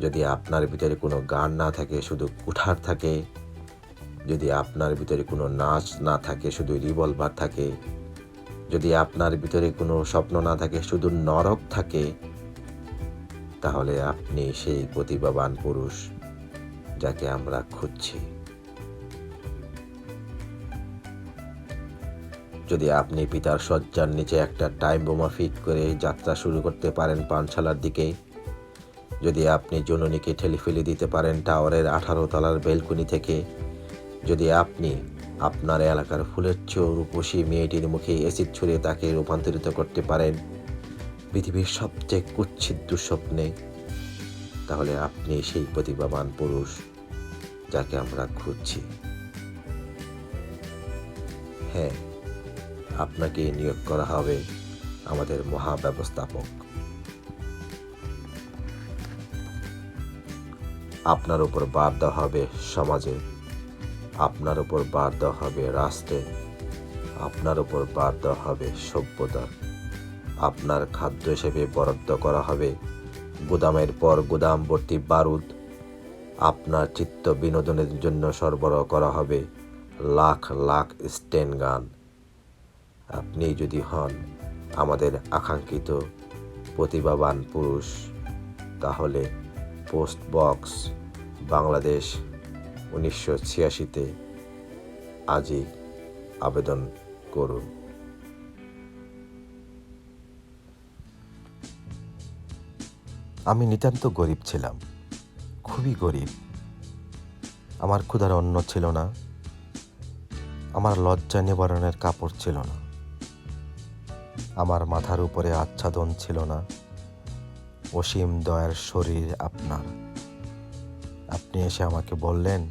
Speaker 2: যদি আপনার ভিতরে কোনো গান না থাকে, শুধু কুঠার থাকে, যদি আপনার ভিতরে কোনো নাচ না থাকে, শুধু রিভলভার থাকে, যদি আপনার ভিতরে কোনো স্বপ্ন না থাকে, শুধু নরক থাকে, তাহলে আপনি সেই প্রতিভাবান পুরুষ যাকে আমরা খুঁজছি। যদি আপনি পিতার শয্যার নিচে একটা টাইম বোমা ফিট করে যাত্রা শুরু করতে পারেন পানশালার দিকে, যদি আপনি জননীকে ঠেলে ফেলে দিতে পারেন টাওয়ারের 18 তলার বেলকনি থেকে, যদি আপনি আপনার এলাকার ফুলের চেয়েও রূপসী মেয়েটির মুখে অ্যাসিড ছুঁড়ে তাকে রূপান্তরিত করতে পারেন পৃথিবীর সবচেয়ে কুৎসিত দুঃস্বপ্নে, তাহলে আপনি সেই প্রতিভাবান পুরুষ যাকে আমরা খুঁজছি। হ্যাঁ, আপনাকে নিয়োগ করা হবে আমাদের মহাব্যবস্থাপক। আপনার উপর বার দেওয়া হবে সমাজে, আপনার উপর বার দেওয়া হবে রাষ্ট্রে, আপনার উপর বার দেওয়া হবে সভ্যতা। আপনার খাদ্য হিসেবে বরাদ্দ করা হবে গুদামের পর গুদাম ভর্তি বারুদ। আপনার চিত্ত বিনোদনের জন্য সরবরাহ করা হবে লাখ লাখ স্টেন গান। আপনি যদি হন আমাদের আকাঙ্ক্ষিত প্রতিভাবান পুরুষ, তাহলে পোস্ট বক্স, বাংলাদেশ, 1986-তে আজই আবেদন করুন। আমি নিতান্ত গরিব ছিলাম, খুবই গরিব। আমার ক্ষুধার অন্ন ছিল না, আমার লজ্জা নিবারণের কাপড় ছিল না, আমার মাথার উপরে আচ্ছাদন ছিল না। অসীম দয়ার শরীর আপনার। আপনি এসে আমাকে বললেন,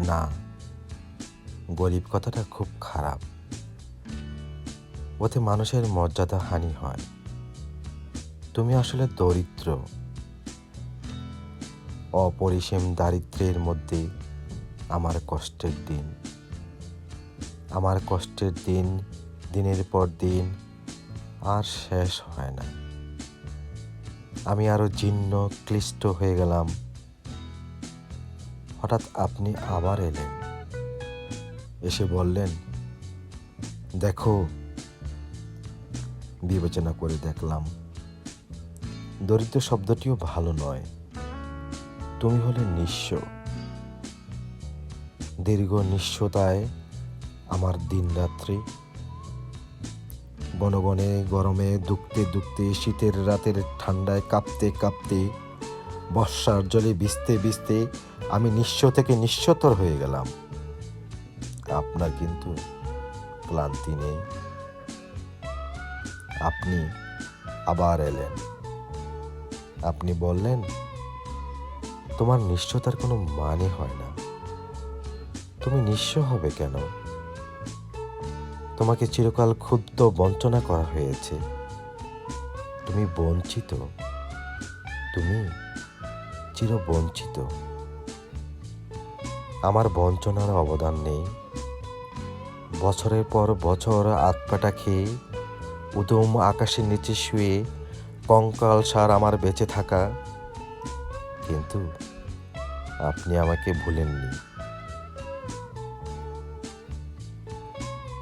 Speaker 2: না, গরিব কথাটা খুব খারাপ, ওতে মানুষের মর্যাদা হানি হয়। তুমি আসলে দরিদ্র। অপরিসীম দারিদ্র্যের মধ্যে আমার কষ্টের দিন, আমার কষ্টের দিন দিনের পর দিন আর শেষ হয় না। আমি আরো জীর্ণ ক্লিষ্ট হয়ে গেলাম। হঠাৎ আপনি আবার এলেন, এসে বললেন, দেখো। বিবেচনা করে দেখলাম, দরিদ্র শব্দটিও ভালো নয়। তুমি হলে নিঃস্ব। দীর্ঘ নিঃস্বতায় আমার দিন রাত্রি, গণগণে গরমে দুঃখতে দুঃখতে, শীতের রাতের ঠান্ডায় কাঁপতে কাঁপতে, বর্ষার জলে ভিজতে ভিজতে আমি নিঃস্ব থেকে নিঃস্বতর হয়ে গেলাম। আপনার কিন্তু ক্লান্তি নেই। আপনি আবার এলেন। আপনি বললেন, তোমার নিঃস্বতার কোনো মানে হয় না। তুমি নিঃস্ব হবে কেন? তোমাকে চিরকাল ক্ষুব্ধ বঞ্চনা করা হয়েছে। তুমি বঞ্চিত, তুমি চিরবঞ্চিত। আমার বঞ্চনার অবদান নেই। বছরের পর বছর আতপাটা খেয়ে উদম আকাশের নিচে শুয়ে কঙ্কাল সার আমার বেঁচে থাকা। কিন্তু আপনি আমাকে ভুলেননি।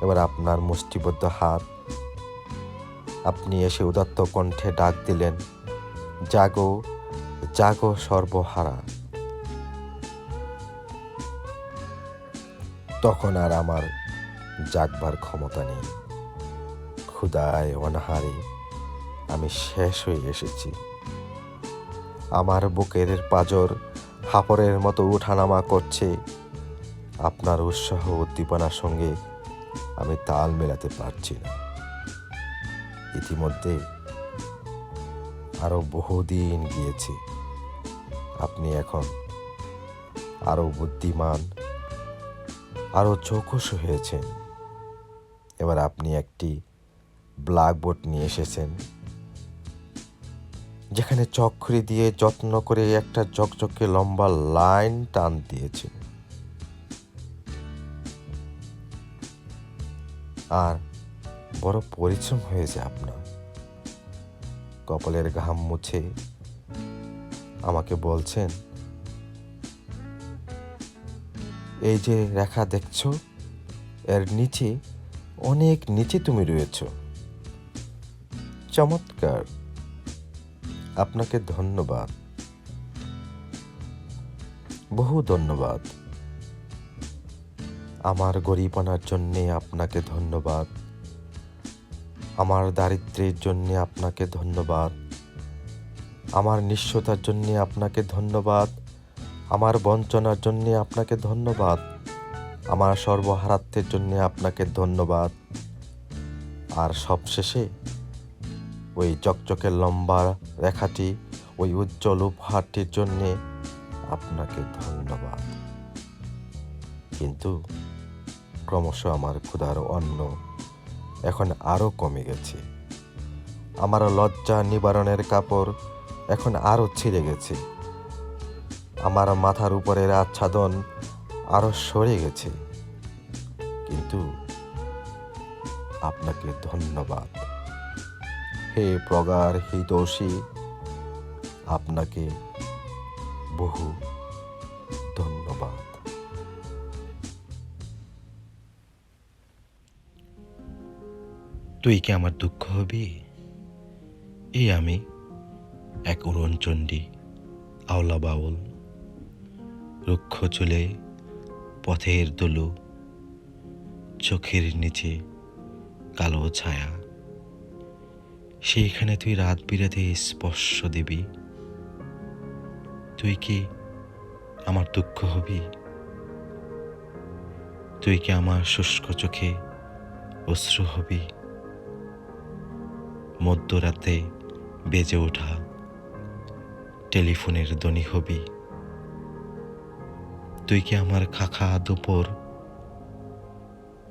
Speaker 2: এবার আপনার মুষ্টিবদ্ধ হাত, আপনি এসে উদাত্ত কণ্ঠে ডাক দিলেন, জাগো জাগো সর্বহারা। তখন আর আমার জাগবার ক্ষমতা নেই। ক্ষুধায় অনাহারে আমি শেষ হয়ে এসেছি। আমার বুকের পাঁজর হাপরের মতো উঠানামা করছে। আপনার উৎসাহ উদ্দীপনার সঙ্গে আমি তাল মেলাতে পারছি না। ইতিমধ্যে আরো বহুদিন গিয়েছে। আপনি এখন আরো বুদ্ধিমান, আরো চৌকস হয়েছেন। এবার আপনি একটি ব্ল্যাকবোর্ড নিয়ে এসেছেন, যেখানে চকখড়ি দিয়ে যত্ন করে একটা ঝকঝকে লম্বা লাইন টান দিয়েছেন। আর বড় পরিশ্রম হয়েছে আপনার। কপালের ঘাম মুছে আমাকে বলছেন, এই যে রেখা দেখছো, এর নিচে, অনেক নিচে তুমি রয়েছ। চমৎকার, আপনাকে ধন্যবাদ, বহু ধন্যবাদ। আমার গরিবনার জন্যে আপনাকে ধন্যবাদ, আমার দারিদ্র্যের জন্যে আপনাকে ধন্যবাদ, আমার নিঃস্বতার জন্যে আপনাকে ধন্যবাদ, আমার বঞ্চনার জন্যে আপনাকে ধন্যবাদ, আমার সর্বহারাত্মের জন্যে আপনাকে ধন্যবাদ। আর সবশেষে ওই চকচকে লম্বা রেখাটি, ওই উজ্জ্বল উপহারটির জন্যে আপনাকে ধন্যবাদ। কিন্তু ক্রমশ আমার ক্ষুধার অন্ন এখন আরো কমে গেছে। আমার লজ্জা নিবারণের কাপড় এখন আরো ছিঁড়ে গেছে। আমার মাথার উপরের আচ্ছাদন আরো সরে গেছে। কিন্তু আপনাকে ধন্যবাদ, হে প্রগাঢ় হিতৈষী, আপনাকে বহু ধন্যবাদ। তুই কি আমার দুঃখ হবি? এই আমি, এক উড়নচণ্ডী, আওলা বাউল, রুক্ষ চুলে, পথের ধুলো, চোখের নিচে কালো ছায়া, সেইখানে তুই রাত বিরাতে স্পর্শ দিবি। তুই কি আমার দুঃখ হবি? তুই কি আমার শুষ্ক চোখে অশ্রু হবি? মধ্যরাতে বেজে ওঠা টেলিফোনের ধ্বনি হবি? তুই কি আমার খাখা দুপুর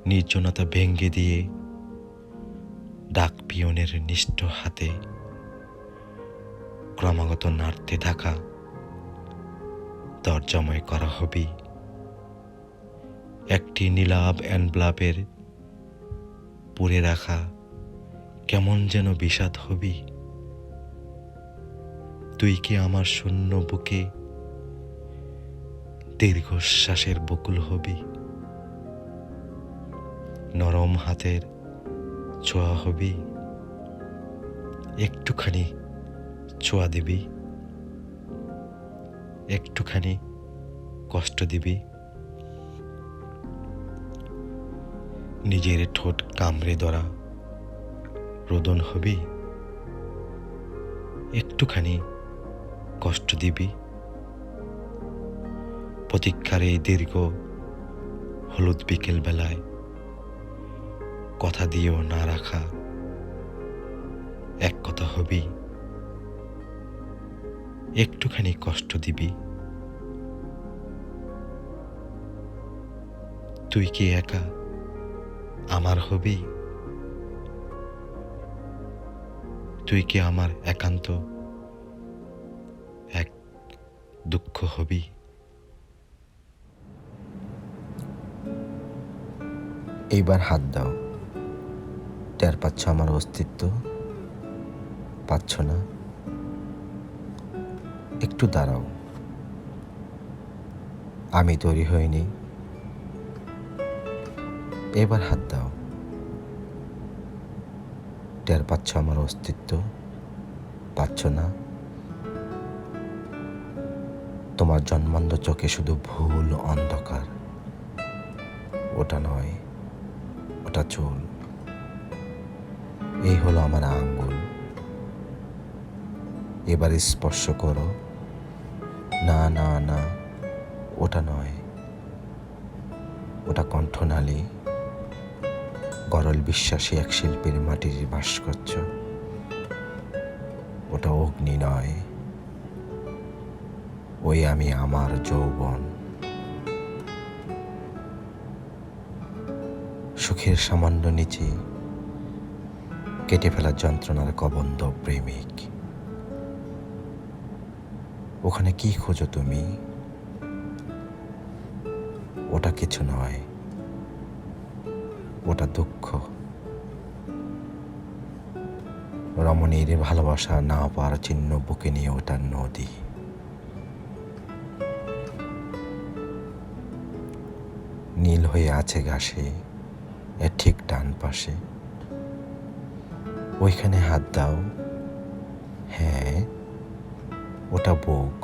Speaker 2: নির্জনতা ভেঙ্গে দিয়ে ডাক পিয়নের নিষ্ঠ হাতে ক্রমাগত নাড়তে থাকা দরজাময় করা হবি? একটি নীলাভ এনভেলপের পুড়ে রাখা কেমন যেন বিষাদ হবি? তুই কি আমার শূন্য বুকে দীর্ঘশ্বাসের বকুল হবি? নরম হাতের ছোঁয়া হবি? একটুখানি ছোঁয়া দিবি? একটুখানি কষ্ট দিবি? নিজের ঠোঁট কামড়ে ধরা রোদন হবি? একটুখানি কষ্ট দিবি? প্রতীক্ষার এই দীর্ঘ হলুদ বিকেল বেলায় কথা দিয়েও না রাখা এক কথা হবি? একটুখানি কষ্ট দিবি? তুই কি একা আমার হবি? তুই কি আমার একান্ত এক দুঃখ হবি? এইবার হাত দাও। টের পাচ্ছ আমার অস্তিত্ব? পাচ্ছ না? একটু দাঁড়াও। আমি তৈরি হইনি। এবার হাত দাও। টের পাচ্ছ আমার অস্তিত্ব? পাচ্ছ না? তোমার জন্মান্ধ চোখে শুধু ভুল অন্ধকার। ওটা নয়, ওটা চুল। এই হলো আমার আঙ্গুল। এবার স্পর্শ করো। না না না, ওটা নয়, ওটা কণ্ঠনালী। গরল বিশ্বাসী এক শিল্পীর মাটির ভাস্কর্য। ওটা অগ্নি নয়, ওই আমি আমার যৌবন। সুখের সামান্য নিচে কেটে ফেলা যন্ত্রণার কবন্ধ প্রেমিক। ওখানে কি খোঁজো তুমি? ওটা কিছু নয়, ওটা দুঃখ। রমণীর ভালোবাসা না পাওয়ার চিহ্ন বুকে নিয়ে ওটা নদী। নীল হয়ে আছে ঘাসে, এর ঠিক ডান পাশে। ওইখানে হাত দাও। হ্যাঁ, ওটা বুক।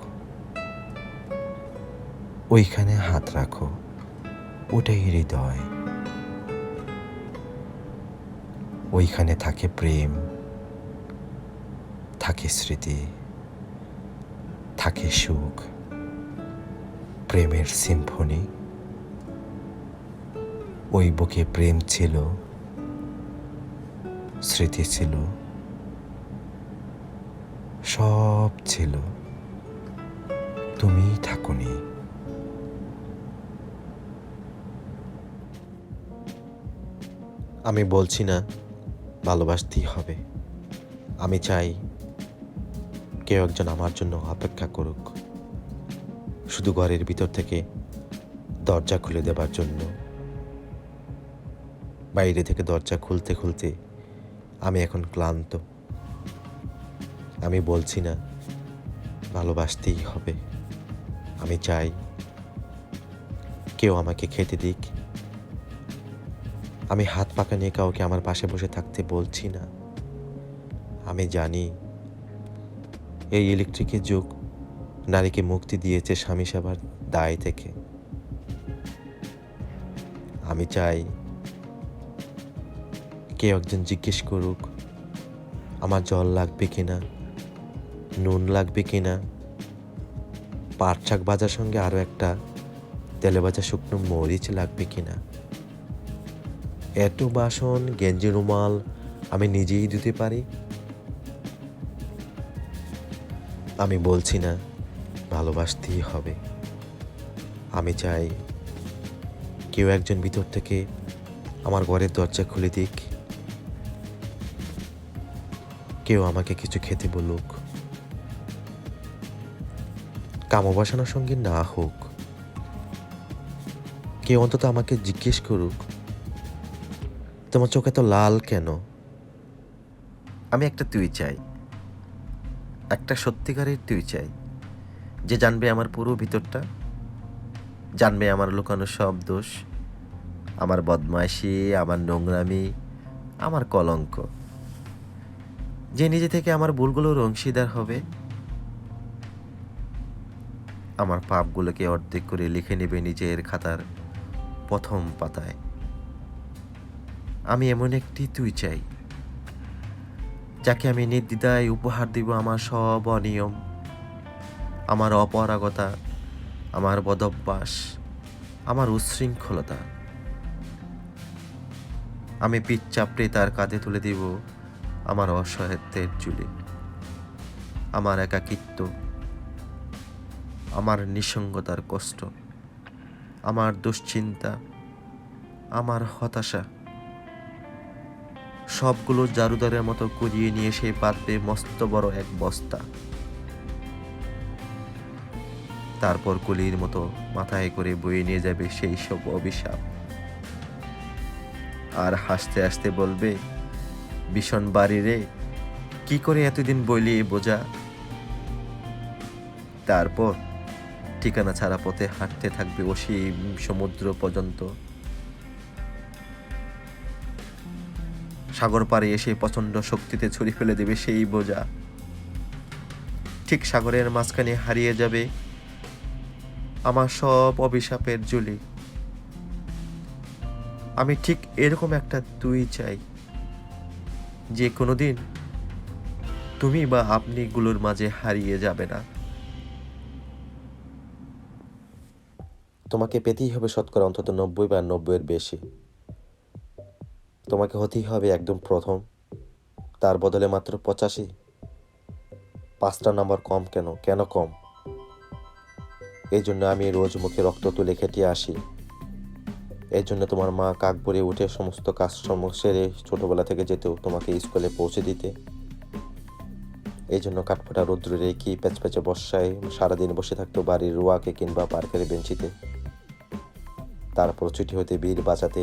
Speaker 2: ওইখানে হাত রাখো, ওটাই হৃদয়। ওইখানে থাকে প্রেম, থাকে স্মৃতি, থাকে সুখ, প্রেমের সিম্ফনি। ওই বুকে প্রেম ছিল, স্মৃতি ছিল, সব ছিল, তুমিই থাকোনি। আমি বলছি না ভালোবাসতেই হবে। আমি চাই কেউ একজন আমার জন্য অপেক্ষা করুক, শুধু ঘরের ভিতর থেকে দরজা খুলে দেবার জন্য। বাইরে থেকে দরজা খুলতে খুলতে আমি এখন ক্লান্ত। আমি বলছি না ভালোবাসতেই হবে। আমি চাই কেউ আমাকে খেতে দিক। আমি হাত পাকা নিয়ে কাউকে আমার পাশে বসে থাকতে বলছি না। আমি জানি এই ইলেকট্রিকের যুগ নারীকে মুক্তি দিয়েছে স্বামী সেবার দায় থেকে। আমি চাই কেউ একজন জিজ্ঞেস করুক আমার জল লাগবে কিনা, নুন লাগবে কিনা, পাট শাক ভাজার সঙ্গে আরও একটা তেলে ভাজা শুকনো মরিচ লাগবে কিনা। এত বাসন, গেঞ্জি, রুমাল আমি নিজেই ধুতে পারি। আমি বলছি না ভালোবাসতেই হবে, আমি চাই কেউ একজন ভিতর থেকে আমার ঘরের দরজা খুলে দিক, কেউ আমাকে কিছু খেতে বলুক, কামবাসনার সঙ্গে না হোক, কেউ অন্তত আমাকে জিজ্ঞেস করুক তোমার চোখ এত লাল কেন। আমি একটা তুই চাই, একটা সত্যিকারের তুই চাই, যে জানবে আমার পুরো ভিতরটা, জানবে আমার লুকানো সব দোষ, আমার বদমাইশি, আমার নোংরামি, আমার কলঙ্ক, যে নিজে থেকে আমার ভুলগুলোর অংশীদার হবে, আমার পাপগুলোকে অর্ধেক করে লিখে নেবে নিজের খাতার প্রথম পাতায়। আমি এমন একটি তুই চাই, যাকে আমি নির্দ্বিধায় উপহার দিব আমার সব অনিয়ম, আমার অপরাগতা, আমার বদভ্যাস, আমার উচ্ছৃঙ্খলতা। আমি পিঠ চাপড়ে তার কাঁধে তুলে দিব আমার অসহায়ত্বের ঝুলি, আমার একাকিত্ব, আমার নিঃসঙ্গতার কষ্ট, আমার দুশ্চিন্তা, আমার হতাশা, সবগুলো জারুদারের মতো কুড়িয়ে নিয়ে সে বাঁধবে মস্ত বড় এক বস্তা। তারপর কুলির মতো মাথায় করে বয়ে নিয়ে যাবে সেই সব অভিশাপ, আর হাসতে হাসতে বলবে, ভীষণ বাড়ি রে, কি করে এতদিন বইলি বোঝা। তারপর ঠিকানা ছাড়া পথে হাঁটতে থাকবে অসীম সমুদ্র পর্যন্ত। সাগর পাড়ে এসে প্রচণ্ড শক্তিতে ছুরি ফেলে দেবে সেই বোঝা। ঠিক সাগরের মাঝখানে হারিয়ে যাবে আমার সব অভিশাপের ঝুলি। আমি ঠিক এরকম একটা তুই চাই, যে কোনোদিন তুমি বা আপনি গুলোর মাঝে হারিয়ে যাবে না। তোমাকে পেতেই হবে শতকরা অন্তত 90 বা 90-এর বেশি। তোমাকে হতেই হবে একদম প্রথম, তার বদলে মাত্র 85। 5টা নাম্বার কম কেন, কেন কম? এই জন্য আমি রোজ মুখে রক্ত তুলে খেটে আসি। এই জন্য তোমার মা কাক ভরে উঠে সমস্ত কাজকর্ম সেরে ছোটবেলা থেকে যেত তোমাকে স্কুলে পৌঁছে দিতে। এই জন্য কাঠফাটা রৌদ্রে রেখে প্যাচপ্যাচে বর্ষায় সারাদিন বসে থাকতো বাড়ির রোয়াকে কিংবা পার্কের বেঞ্চিতে। তারপর ছুটি হতে ভিড় বাঁচাতে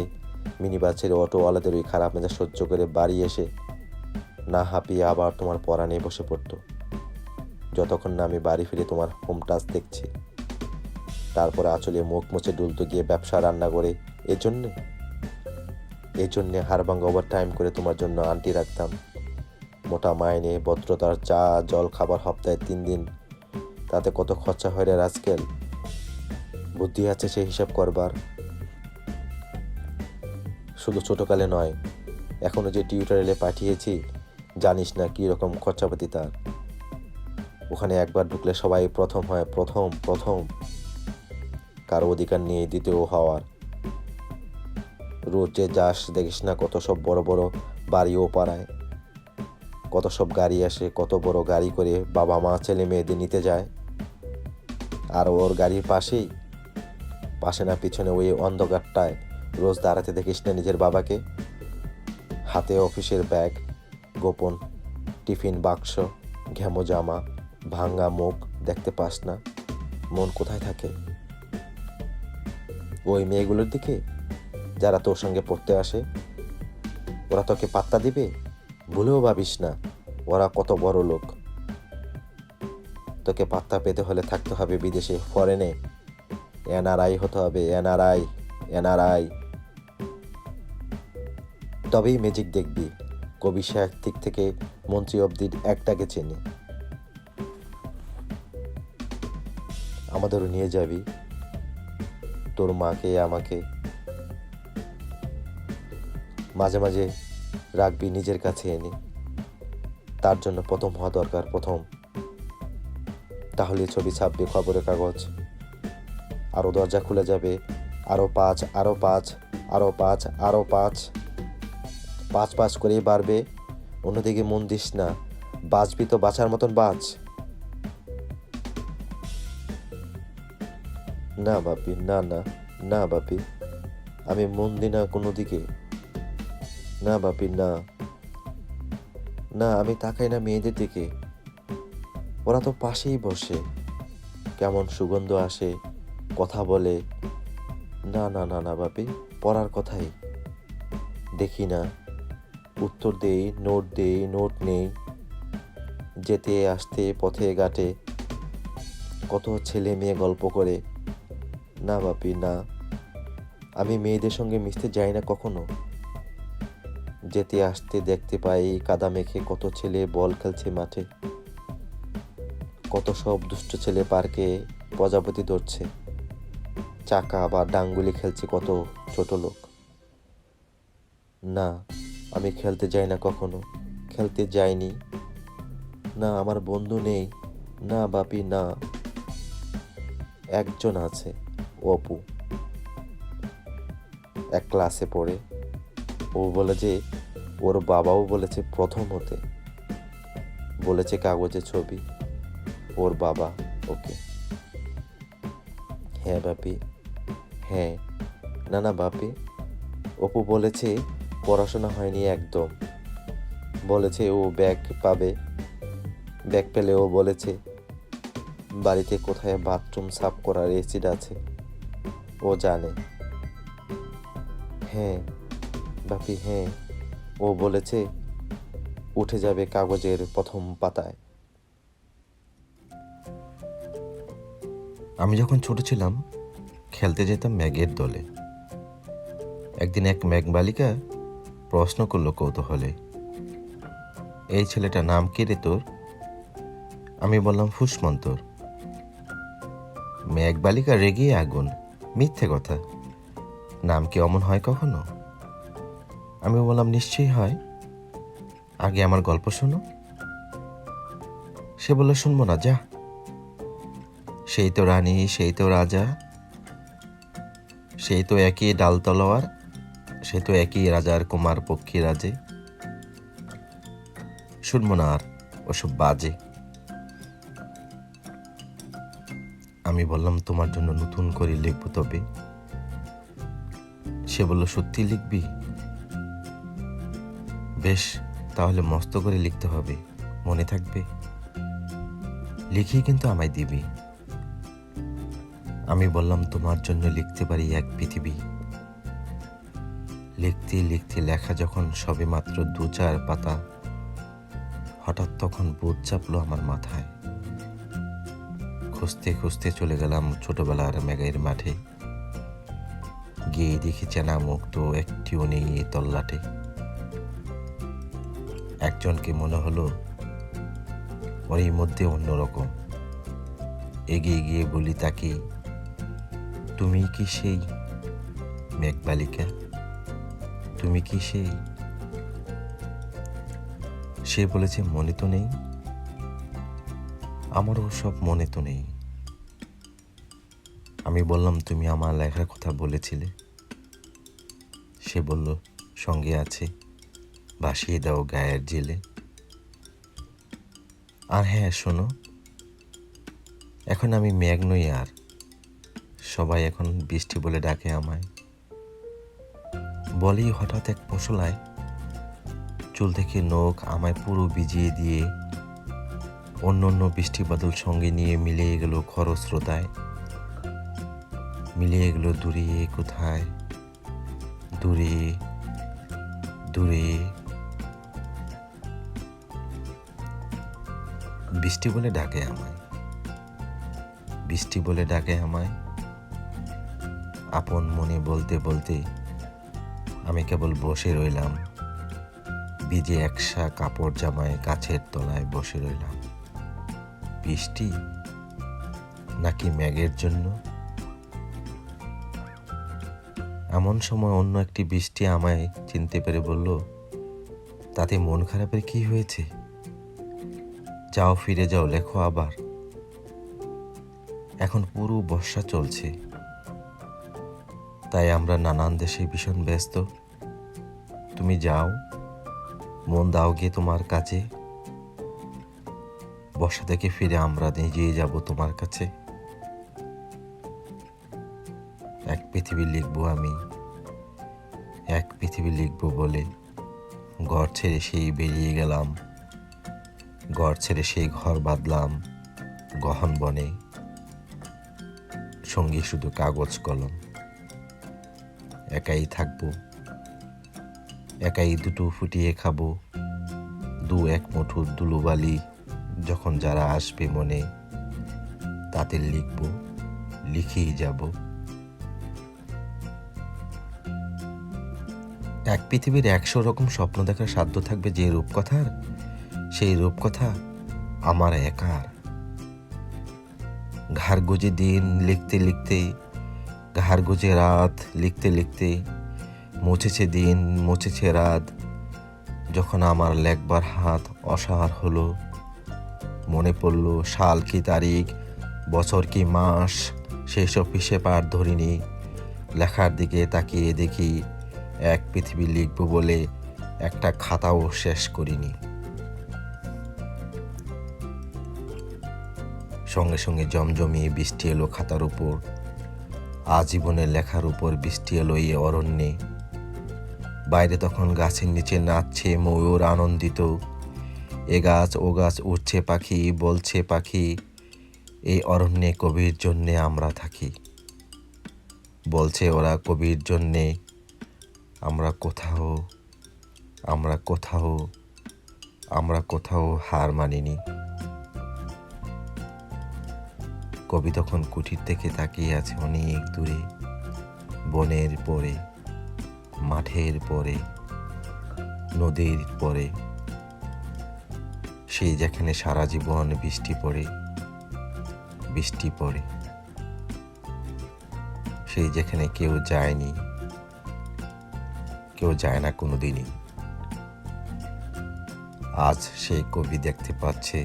Speaker 2: মিনি বাসের অটোওয়ালাদের ওই খারাপ মেজাজ সহ্য করে বাড়ি এসে না হাঁপিয়ে আবার তোমার পড়া নিয়ে বসে পড়তো, যতক্ষণ না আমি বাড়ি ফিরে তোমার হোম টাচ দেখছি। তারপরে আঁচলে মুখ মুছে ডুলতো গিয়ে ব্যবসা রান্না করে। এই জন্যে হাড়ভাঙ্গা ওভার টাইম করে তোমার জন্য আন্টি রাখতাম। মোটা মাইনে, ভদ্রতার চা জল খাবার সপ্তাহে 3 দিন, তাতে কত খরচা হয় রে আজকাল। বুদ্ধি আছে সেই হিসাব করবার। শুধু ছোটকালে নয়, এখনো যে টিউটোরিয়ালে পাঠিয়েছি জানিস না কি রকম খরচাপাতি তার। ওখানে একবার ঢুকলে সবাই প্রথম হয়, প্রথম কারো অধিকার নিয়ে দ্বিতীয় হওয়ার। রোজ যে যাস দেখিস না কত সব বড় বড় বাড়িও পাড়ায়, কত সব গাড়ি আসে, কত বড় গাড়ি করে বাবা মা ছেলে মেয়েদের নিতে যায়। আর ওর গাড়ির পাশে না পিছনে ওই অন্ধকারটায় রোজ দাঁড়াতে দেখিস না নিজের বাবাকে। হাতে অফিসের ব্যাগ, গোপন টিফিন বাক্স, ঘেমো জামা, ভাঙ্গা মুখ দেখতে পাস না? মন কোথায় থাকে? ওই মেয়েগুলোর দিকে যারা তোর সঙ্গে পড়তে আসে। ওরা তোকে পাত্তা দিবে? ভুলেও ভাবিস না ওরা কত বড় লোক। তোকে পাত্তা পেতে হলে থাকতে হবে বিদেশে, ফরেনে। এনআরআই হতে হবে, এনআরআই। তবেই ম্যাজিক দেখবি। কবি সাহিত্যিক থেকে মন্ত্রী অব্দি একটাকে চেনে। আমাদেরও নিয়ে যাবি, তোর মাকে আমাকে। মাঝে মাঝে রাখবি নিজের কাছে এনে। তার জন্য প্রথম হওয়া দরকার, প্রথম। তাহলে ছবি ছাপবে খবরের কাগজ, আরও দরজা খুলে যাবে। আরও 5, আরও 5, আরও 5, আরও 5, 5 5 করেই বাড়বে। অন্যদিকে মন দিস না, বাঁচবি তো বাঁচার মতন বাঁচ। না বাপি, না না না বাপি, আমি মন দিই না কোনো দিকে। না বাপি, না না, আমি তাকাই না মেয়েদের দিকে। ওরা তো পাশেই বসে, কেমন সুগন্ধ আসে, কথা বলে। না না না না বাপি, পড়ার কথাই দেখি না। উত্তর দেই, নোট নেই। যেতে আসতে পথে ঘাটে কত ছেলে মেয়ে গল্প করে। না বাপি, না, আমি মেয়েদের সঙ্গে মিশতে যাই না কখনো। যেতে আসতে দেখতে পাই কাদা মেখে কত ছেলে বল খেলছে মাঠে, কত সব দুষ্ট ছেলে পার্কে প্রজাপতি ধরছে, চাকা বা ডাঙ্গুলি খেলছে কত ছোট লোক। না, আমি খেলতে যাই না কখনো, খেলতে যাইনি। না, আমার বন্ধু নেই। না বাপি, না। একজন আছে, অপু, এক ক্লাসে পড়ে। ও বলে যে ওর বাবাও বলেছে প্রথম হতে, বলেছে কাগজে ছবি, ওর বাবা ওকে। হ্যাঁ বাপি, হ্যাঁ। না না বাপি, অপু বলেছে পড়াশোনা হয়নি একদম। বলেছে ও ব্যাগ পাবে, ব্যাগ পেলে ও বলেছে বাড়িতে কোথায় বাথরুম সাফ করার এসিড আছে, ও জানে। হ্যাঁ বাপি, হ্যাঁ, ও বলেছে উঠে যাবে কাগজের প্রথম পাতায়। আমি যখন ছোট ছিলাম খেলতে যেতাম ম্যাগের দলে। একদিন এক ম্যাগ বালিকা প্রশ্ন করলো কৌতূহলে, এই ছেলেটার নাম কি রে তোর? আমি বললাম ফুসমন্তর। ম্যাগ বালিকা রেগে আগুন, মিথ্যে কথা, নাম কি অমন হয় কখনো? আমি বললাম নিশ্চয়ই হয়, আগে আমার গল্প শোনো। সে বলল শুনবো না, যা। সেই তো রানী, সেই তো রাজা, সেই তো একই ডাল তলোয়ার, সে তো একই রাজার কুমার পক্ষী রাজে। শুনবো না আর ওসব বাজে। আমি বললাম তোমার জন্য নতুন করে লিখবো তবে। সে বলল সত্যি লিখবি? বেশ, তাহলে মস্ত করে লিখতে হবে, মনে থাকবে। লিখিয়ে কিন্তু আমায় দিবি। আমি বললাম তোমার জন্য লিখতে পারি এক পৃথিবী। লিখতে লিখতে লেখা যখন সবে মাত্র 2-4 পাতা, হঠাৎ তখন ভূত চাপলো আমার মাথায়। খুঁজতে খুঁজতে চলে গেলাম ছোটবেলার মেঘের মাঠে। গিয়ে দেখি চেনা মুখ তো একটিও নেই এই তল্লাটে। একজনকে মনে হলো ওরই মধ্যে অন্যরকম। এগিয়ে গিয়ে বলি তাকে, তুমি কি সেই মেঘবালিকা? তুমি কি সেই? সে বলেছে মনে তো নেই। আমারও সব মনে তো নেই। আমি বললাম তুমি আমার লেখার কথা বলেছিলে। সে বলল সঙ্গে আছে, ভাসিয়ে দাও গায়ের জেলে। আর হ্যাঁ শোনো, এখন আমি মেঘ নই আর, সবাই এখন বৃষ্টি বলে ডাকে আমায়। বলেই হঠাৎ এক পশলায় চুল থেকে নখ আমায় পুরো ভিজিয়ে দিয়ে অন্য অন্য বৃষ্টি বাদল সঙ্গে নিয়ে মিলিয়ে গেল খরস্রোতায়। মিলিয়ে গেল দূরে কোথায়, দূরে দূরে। বৃষ্টি বলে ডাকে আমায়, বৃষ্টি বলে ডাকে আমায়। আপন মনে বলতে বলতে আমি কেবল বসে রইলাম, ভিজে একসা কাপড় জামায় গাছের তলায় বসে রইলাম। বৃষ্টি নাকি মেঘের জন্য? এমন সময় অন্য একটি বৃষ্টি আমায় চিনতে পেরে বলল, তাতে মন খারাপের কি হয়েছে? যাও, ফিরে যাও, লেখো আবার। এখন পুরো বর্ষা চলছে, তাই আমরা নানান দেশে ভীষণ ব্যস্ত। তুমি যাও, মন দাও গিয়ে তোমার কাছে। বর্ষা থেকে ফিরে আমরা নিজেই যাব তোমার কাছে। এক পৃথিবী লিখবো আমি, এক পৃথিবী লিখবো বলে ঘর ছেড়ে সেই বেরিয়ে গেলাম। ঘর ছেড়ে সেই ঘর বাঁধলাম গহন বনে, সঙ্গী শুধু কাগজ কলম। একাই থাকবো, একাই দুটো ফুটিয়ে খাবো, দু এক মুঠো দুলুবালি যখন যারা আসবে মনে, তাতে লিখবো, লিখেই যাব। এক পৃথিবীর 100 রকম স্বপ্ন দেখার সাধ্য থাকবে যে রূপকথার, সেই রূপকথা আমার একার। ঘাড় গুজে দিন লিখতে লিখতে, ঘাড় গুজে রাত লিখতে লিখতে, মুছেছে দিন মুছেছে রাত, যখন আমার লেখবার হাত অসাড় হলো, মনে পড়ল সাল কি তারিখ, বছর কি মাস, সেসব হিসেব আর ধরিনি। লেখার দিকে তাকিয়ে দেখি এক পৃথিবী লিখব বলে একটা খাতাও শেষ করিনি। সঙ্গে সঙ্গে জমজমিয়ে বৃষ্টি এলো খাতার উপর, আজীবনের লেখার উপর বৃষ্টি এলো এই অরণ্যে। বাইরে তখন গাছের নিচে নাচছে ময়ূর আনন্দিত, এ গাছ ও গাছ উঠছে পাখি, বলছে পাখি, এই অরণ্যে কবির জন্যে আমরা থাকি। বলছে ওরা কবির জন্যে, আমরা কোথাও, আমরা কোথাও, আমরা কোথাও হার মানিনি। কবি তখন কুঠির থেকে তাকিয়ে আছে অনেক দূরে, বনের পরে, মাঠের পরে, নদীর পরে, সেই যেখানে সারা জীবন বৃষ্টি পড়ে, বৃষ্টি পড়ে, সেই যেখানে কেউ যায়নি, কেউ যায় না কোনোদিনই। আজ সেই কবি দেখতে পাচ্ছে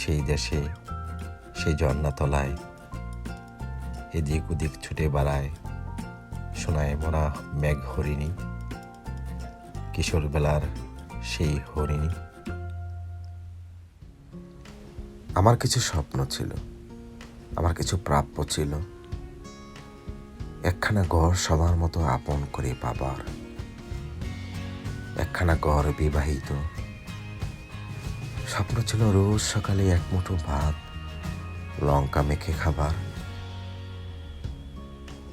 Speaker 2: সেই দেশে, সেই ঝর্ণাতলায় এদিক ওদিক ছুটে বেড়ায় সোনায় মোরা মেঘ হরিণী, কিশোর বেলার সেই হরিণী। আমার কিছু স্বপ্ন ছিল, আমার কিছু প্রাপ্য ছিল, একখানা ঘর সবার মতো আপন করে পাবার, একখানা ঘর বিবাহিত। স্বপ্ন ছিল রোজ সকালে এক মুঠো ভাত লঙ্কা মেখে খাবার,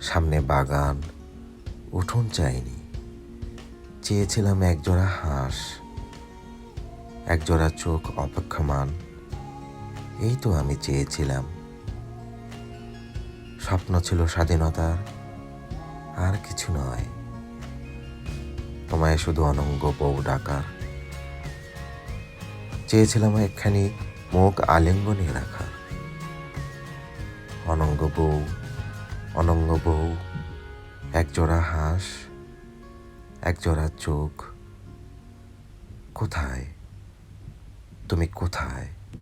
Speaker 2: সামনে বাগান, উঠোন চাইনি, চেয়েছিলাম একজোড়া হাঁস, একজোড়া চোখ অপেক্ষমান, এই তো আমি চেয়েছিলাম। স্বপ্ন ছিল স্বাধীনতার, আর কিছু নয়, তোমায় শুধু অনঙ্গ বউ ডাকার। চেয়েছিলাম একখানি মুখ আলিঙ্গনে রাখা। অনঙ্গ বউ, অনঙ্গ বউ, একজোড়া হাঁস, একজোড়া চোখ, কোথায় তুমি, কোথায়?